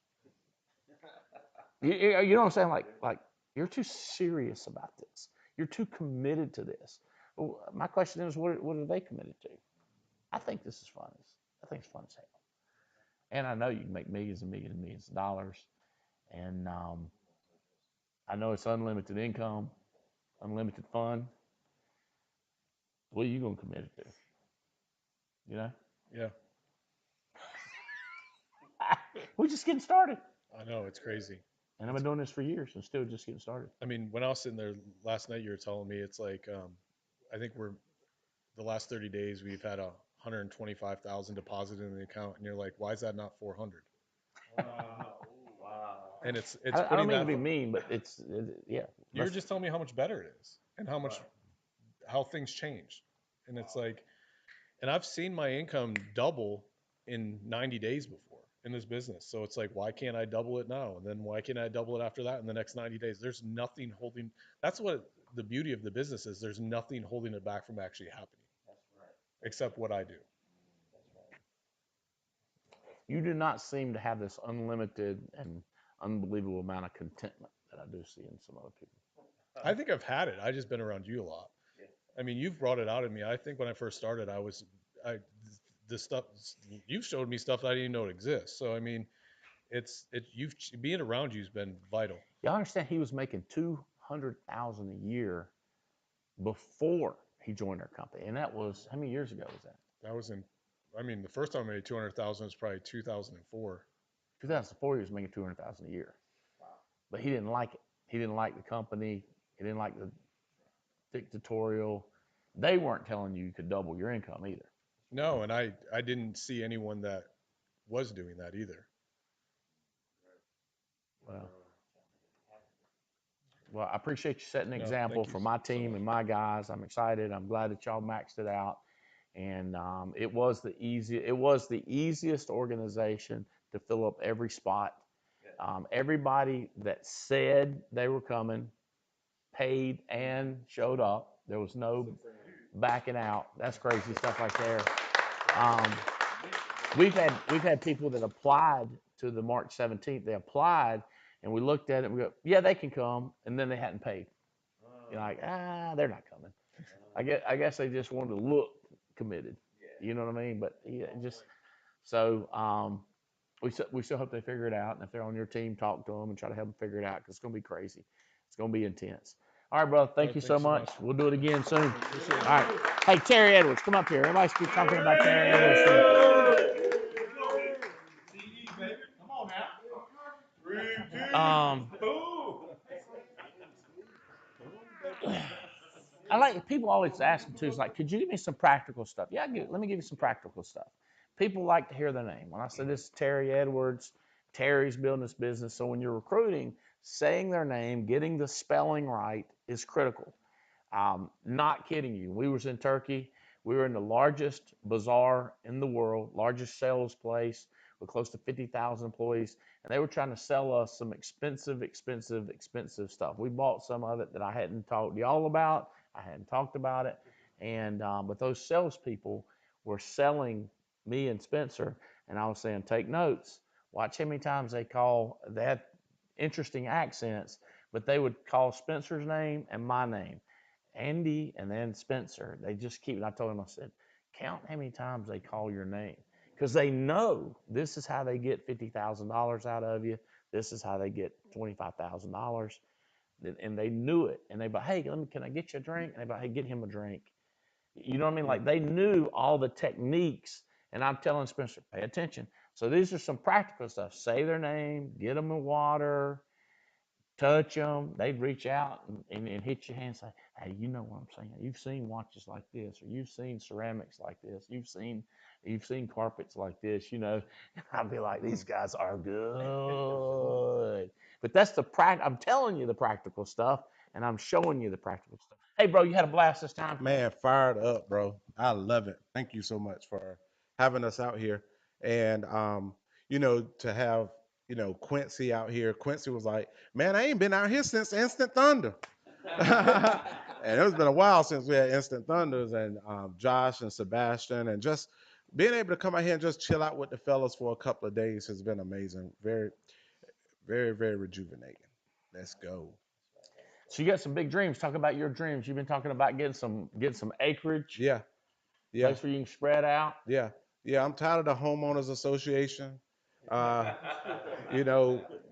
You know what I'm saying? Like you're too serious about this. You're too committed to this. Well, my question is, what are they committed to? I think this is fun. I think it's fun as hell. And I know you can make millions and millions and millions of dollars. And I know it's unlimited income, unlimited fun. What are you going to commit it to? Yeah. We're just getting started. I know, it's crazy. And I've been doing this for years and still just getting started. I mean, when I was sitting there last night, you were telling me it's like, I think the last 30 days, we've had 125,000 deposited in the account, and you're like, why is that not 400? Wow. And it's I don't mean to be mean, but yeah. You were just telling me how much better it is and how things change. And it's like, and I've seen my income double in 90 days before in this business. So it's like, why can't I double it now? And then why can't I double it after that in the next 90 days? There's nothing holding. That's what the beauty of the business is. There's nothing holding it back from actually happening. Except what I do. You do not seem to have this unlimited and unbelievable amount of contentment that I do see in some other people. I think I've had it. I've just been around you a lot. I mean, you've brought it out in me. I think when I first started, you've showed me stuff that I didn't even know exists. So I mean, being around you's been vital. Y'all understand he was making $200,000 a year before he joined our company, and that was how many years ago was that? That was the first time I made 200,000 was probably 2004. 2004, he was making 200,000 a year. Wow. But he didn't like it. He didn't like the company. He didn't like the dictatorial. They weren't telling you could double your income either. No, and I didn't see anyone that was doing that either. Well, I appreciate you setting an example for my team and my guys. I'm excited. I'm glad that y'all maxed it out. And it was the easiest organization to fill up every spot. Everybody that said they were coming paid and showed up. There was no backing out. That's crazy stuff right there. We've had people that applied to the March 17th. They applied, and we looked at it and we go, yeah, they can come, and then they hadn't paid. You're like, they're not coming. I guess they just wanted to look committed. You know what I mean? But we still hope they figure it out. And if they're on your team, talk to them and try to help them figure it out, because it's going to be crazy. It's going to be intense. All right, brother. Thank you so much. We'll do it again soon. All right. Hey, Terry Edwards, come up here. Everybody's keep talking about Terry Edwards. Come on now. I like people always ask me too. It's like, could you give me some practical stuff? Yeah, let me give you some practical stuff. People like to hear their name. When I say this is Terry Edwards, Terry's building this business. So when you're recruiting, saying their name, getting the spelling right is critical. Not kidding you. We was in Turkey. We were in the largest bazaar in the world, largest sales place with close to 50,000 employees, and they were trying to sell us some expensive stuff. We bought some of it that I hadn't talked to y'all about. I hadn't talked about it, and but those salespeople were selling me and Spencer, and I was saying, take notes. Watch how many times they call. They had interesting accents, but they would call Spencer's name and my name. Andy and then Spencer. They just keep, and I told him, I said, count how many times they call your name. Because they know this is how they get $50,000 out of you. This is how they get $25,000. And they knew it. And they, hey, can I get you a drink? And they, hey, get him a drink. You know what I mean? Like they knew all the techniques. And I'm telling Spencer, pay attention. So these are some practical stuff. Say their name, get them in water, touch them. They'd reach out and hit your hand and say, hey, you know what I'm saying? You've seen watches like this, or you've seen ceramics like this. You've seen carpets like this, you know. And I'd be like, these guys are good. But that's I'm telling you the practical stuff, and I'm showing you the practical stuff. Hey, bro, you had a blast this time? Man, fired up, bro. I love it. Thank you so much for having us out here. And to have, Quincy out here. Quincy was like, man, I ain't been out here since Instant Thunder. And it's been a while since we had Instant Thunders, and Josh and Sebastian, and just being able to come out here and just chill out with the fellas for a couple of days has been amazing. Very, very, very rejuvenating. Let's go. So you got some big dreams. Talk about your dreams. You've been talking about getting some acreage. Yeah. Yeah. Place where you can spread out. Yeah. Yeah. I'm tired of the homeowners association.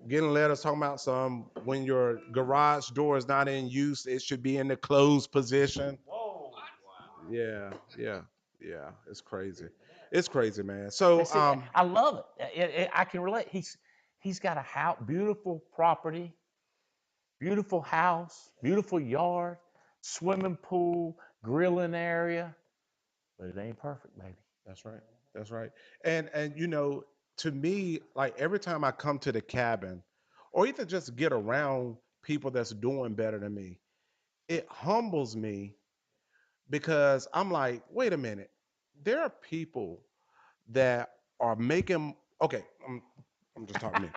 Getting letters talking about when your garage door is not in use, it should be in the closed position. Whoa. Yeah. Yeah. Yeah. It's crazy. It's crazy, man. So see, I love it. I can relate. He's got a house, beautiful property, beautiful house, beautiful yard, swimming pool, grilling area, but it ain't perfect, baby. That's right. That's right. And to me, like every time I come to the cabin, or even just get around people that's doing better than me, it humbles me because I'm like, wait a minute, there are people that are making. Okay, I'm just talking to me.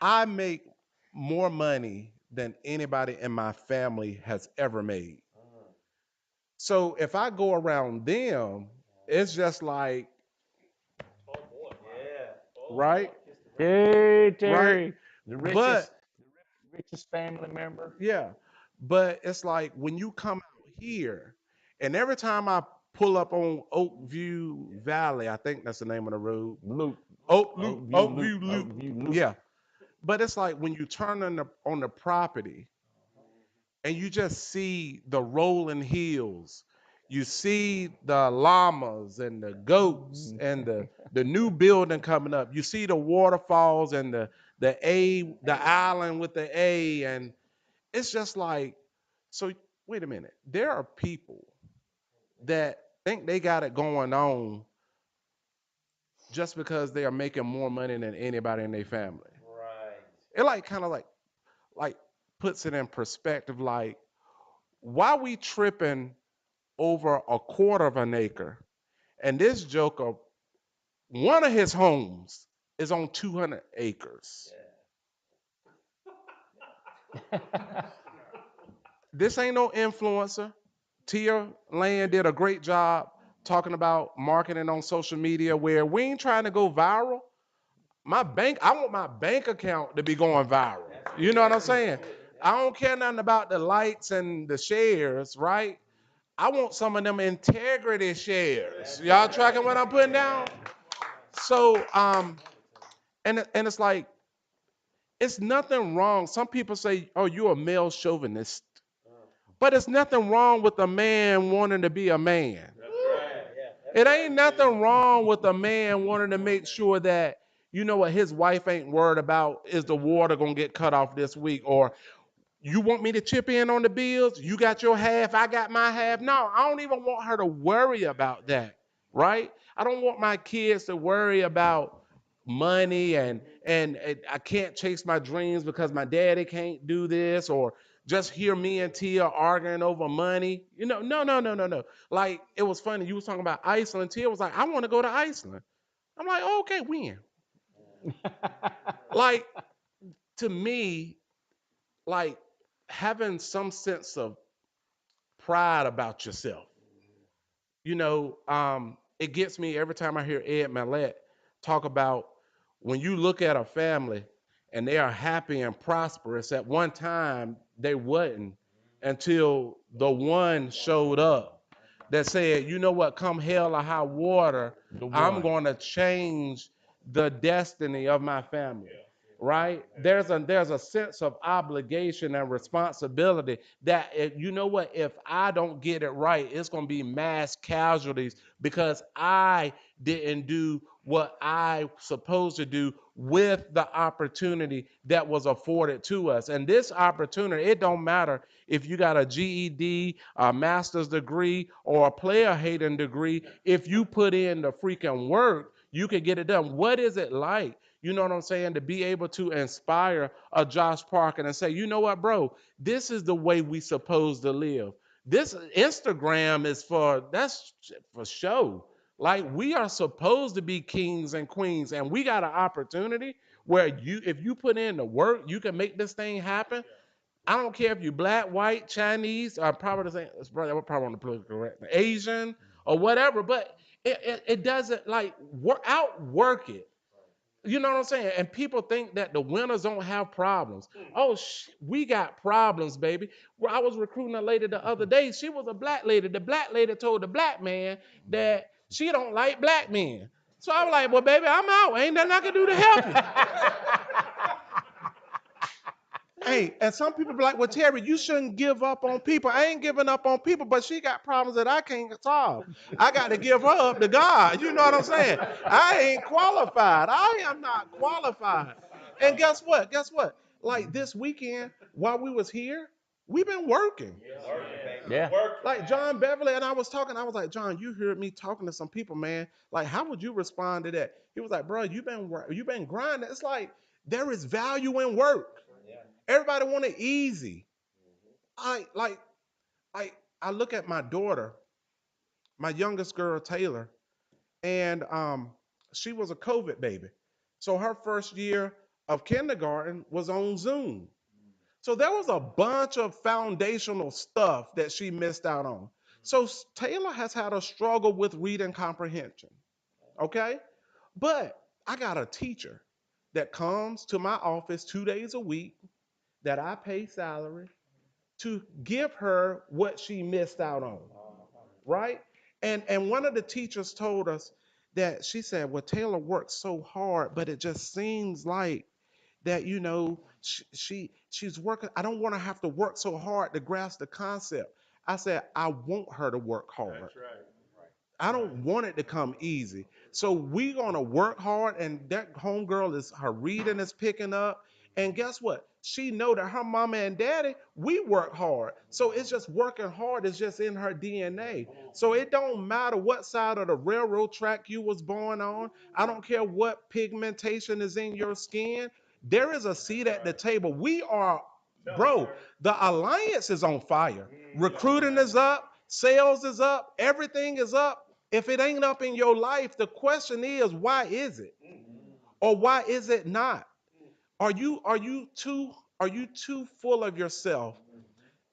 I make more money than anybody in my family has ever made. So if I go around them, it's just like, right? Hey, Terry, Right? the But richest family member. yeah, but it's like when you come out here, and every time I pull up on Oakview Valley, I think that's the name of the road. Oakview Loop. Yeah. But it's like when you turn on the property and you just see the rolling hills, you see the llamas and the goats and the new building coming up. You see the waterfalls and the island with the A, and it's just like, so wait a minute. There are people that think they got it going on just because they are making more money than anybody in their family. Right. It like kind of like puts it in perspective. Like, why we tripping over a quarter of an acre, and this joker, one of his homes is on 200 acres. Yeah. This ain't no influencer. Tia Land did a great job talking about marketing on social media, where we ain't trying to go viral. I want my bank account to be going viral. You know what I'm saying? I don't care nothing about the likes and the shares, right? I want some of them integrity shares. Y'all tracking what I'm putting down? So, and it's like, it's nothing wrong. Some people say, oh, you're a male chauvinist. But it's nothing wrong with a man wanting to be a man. It ain't nothing wrong with a man wanting to make sure that, his wife ain't worried about, is the water going to get cut off this week? Or You want me to chip in on the bills? You got your half, I got my half. No, I don't even want her to worry about that, right? I don't want my kids to worry about money and I can't chase my dreams because my daddy can't do this, or just hear me and Tia arguing over money. No. Like, it was funny. You was talking about Iceland. Tia was like, I want to go to Iceland. I'm like, oh, okay, when? Like, to me, like, having some sense of pride about yourself. It gets me every time I hear Ed Mallette talk about when you look at a family and they are happy and prosperous. At one time, they wasn't until the one showed up that said, you know what, come hell or high water, The I'm one. going to change the destiny of my family. Right? There's a sense of obligation and responsibility that, you know what, if I don't get it right, it's going to be mass casualties because I didn't do what I supposed to do with the opportunity that was afforded to us. And this opportunity, it don't matter if you got a GED, a master's degree, or a player hating degree. If you put in the freaking work, you can get it done. What is it like? You know what I'm saying? To be able to inspire a Josh Parker and say, you know what, bro, this is the way we supposed to live. This Instagram is that's for show. Like, we are supposed to be kings and queens, and we got an opportunity where if you put in the work, you can make this thing happen. I don't care if you're black, white, Chinese, probably the same, it's probably on the political correct, Asian or whatever, but it doesn't, like, outwork it. You know what I'm saying? And people think that the winners don't have problems. Oh, we got problems, baby. Well, I was recruiting a lady the other day. She was a black lady. The black lady told the black man that she don't like black men. So I was like, well, baby, I'm out. Ain't nothing I can do to help you. Hey, and some people be like, well, Terry, you shouldn't give up on people. I ain't giving up on people, but she got problems that I can't solve. I got to give her up to God. You know what I'm saying? I ain't qualified. I am not qualified. And guess what? Like, this weekend, while we was here, we've been working. Yeah. Like, John Beverly and I was talking. I was like, John, you heard me talking to some people, man. Like, how would you respond to that? He was like, bro, you've been grinding. It's like, there is value in work. Everybody want it easy. I like I look at my daughter, my youngest girl, Taylor, and she was a COVID baby. So her first year of kindergarten was on Zoom. So there was a bunch of foundational stuff that she missed out on. So Taylor has had a struggle with reading comprehension. Okay? But I got a teacher that comes to my office 2 days a week that I pay salary to give her what she missed out on, right? And one of the teachers told us that, she said, well, Taylor works so hard, but it just seems like that, she's working. I don't want to have to work so hard to grasp the concept. I said, I want her to work hard. That's right. I don't want it to come easy. So we're gonna work hard, and that homegirl is, her reading is picking up. And guess what? She know that her mama and daddy, we work hard. So it's just working hard is just in her DNA. So it don't matter what side of the railroad track you was born on. I don't care what pigmentation is in your skin. There is a seat at the table. We are, bro, the alliance is on fire. Recruiting is up, sales is up, everything is up. If it ain't up in your life, the question is, why is it? Or why is it not? Are you too full of yourself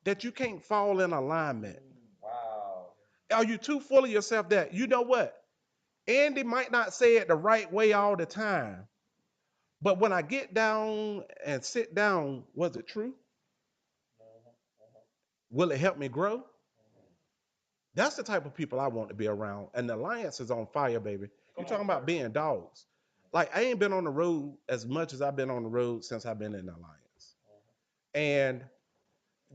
that you can't fall in alignment? Wow. Are you too full of yourself that, you know what? Andy might not say it the right way all the time, but when I get down and sit down, was it true? Will it help me grow? That's the type of people I want to be around. And the alliance is on fire, baby. You're talking about being dogs. Like, I ain't been on the road as much as I've been on the road since I've been in the alliance. And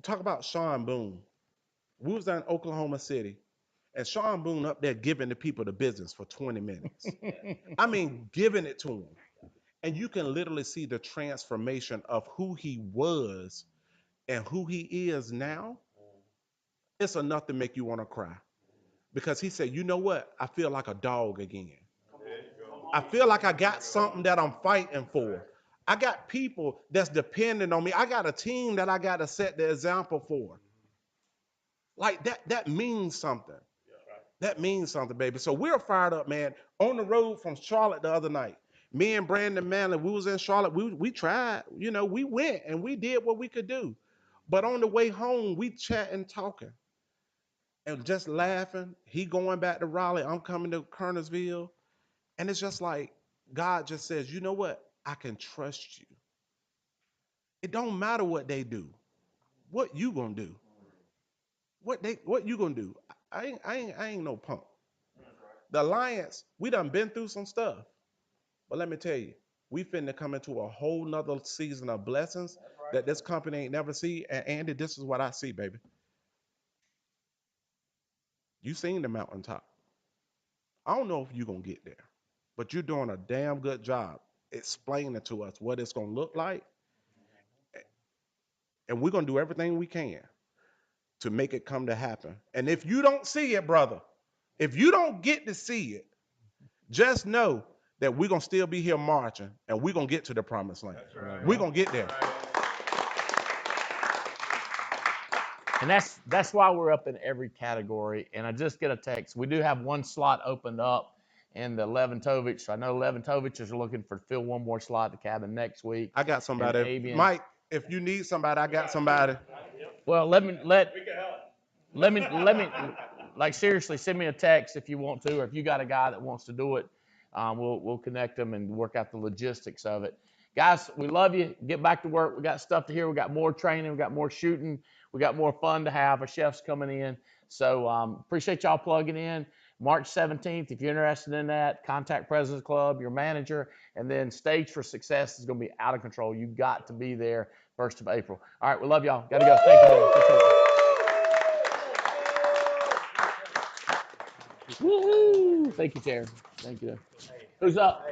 talk about Sean Boone. We was in Oklahoma City, and Sean Boone up there giving the people the business for 20 minutes. I mean, giving it to them. And you can literally see the transformation of who he was and who he is now, it's enough to make you want to cry. Because he said, you know what? I feel like a dog again. I feel like I got something that I'm fighting for. I got people that's dependent on me. I got a team that I got to set the example for. Like that means something. That means something, baby. So we're fired up, man. On the road from Charlotte the other night. Me and Brandon Manley, we was in Charlotte. We tried, we went and we did what we could do. But on the way home, we chatting, talking, and just laughing. He going back to Raleigh. I'm coming to Kernersville. And it's just like God just says, you know what? I can trust you. It don't matter what they do. What you gonna do? What you gonna do? I ain't no punk. The Alliance, we done been through some stuff. But let me tell you, we finna come into a whole nother season of blessings that this company ain't never seen. And Andy, this is what I see, baby. You seen the mountaintop. I don't know if you're gonna get there, but you're doing a damn good job explaining to us what it's gonna look like. And we're gonna do everything we can to make it come to happen. And if you don't see it, brother, if you don't get to see it, just know that we're gonna still be here marching and we're gonna get to the promised land. Right. We're gonna get there. And that's why we're up in every category. And I just get a text. We do have one slot opened up in the Leventovich. So I know Leventovich is looking for fill one more slot at the cabin next week. I got somebody. Mike, if you need somebody, I got somebody. Well, let me like seriously send me a text if you want to, or if you got a guy that wants to do it, we'll connect them and work out the logistics of it. Guys, we love you. Get back to work. We got stuff to hear. We got more training. We got more shooting. We got more fun to have. Our chefs coming in. So appreciate y'all plugging in. March 17th, if you're interested in that, contact President's Club, your manager, and then Stage for Success is going to be out of control. You got to be there 1st of April. All right, we love y'all. Got to go. Thank you, Woo-hoo. Thank you, Terry. Thank you. Who's up?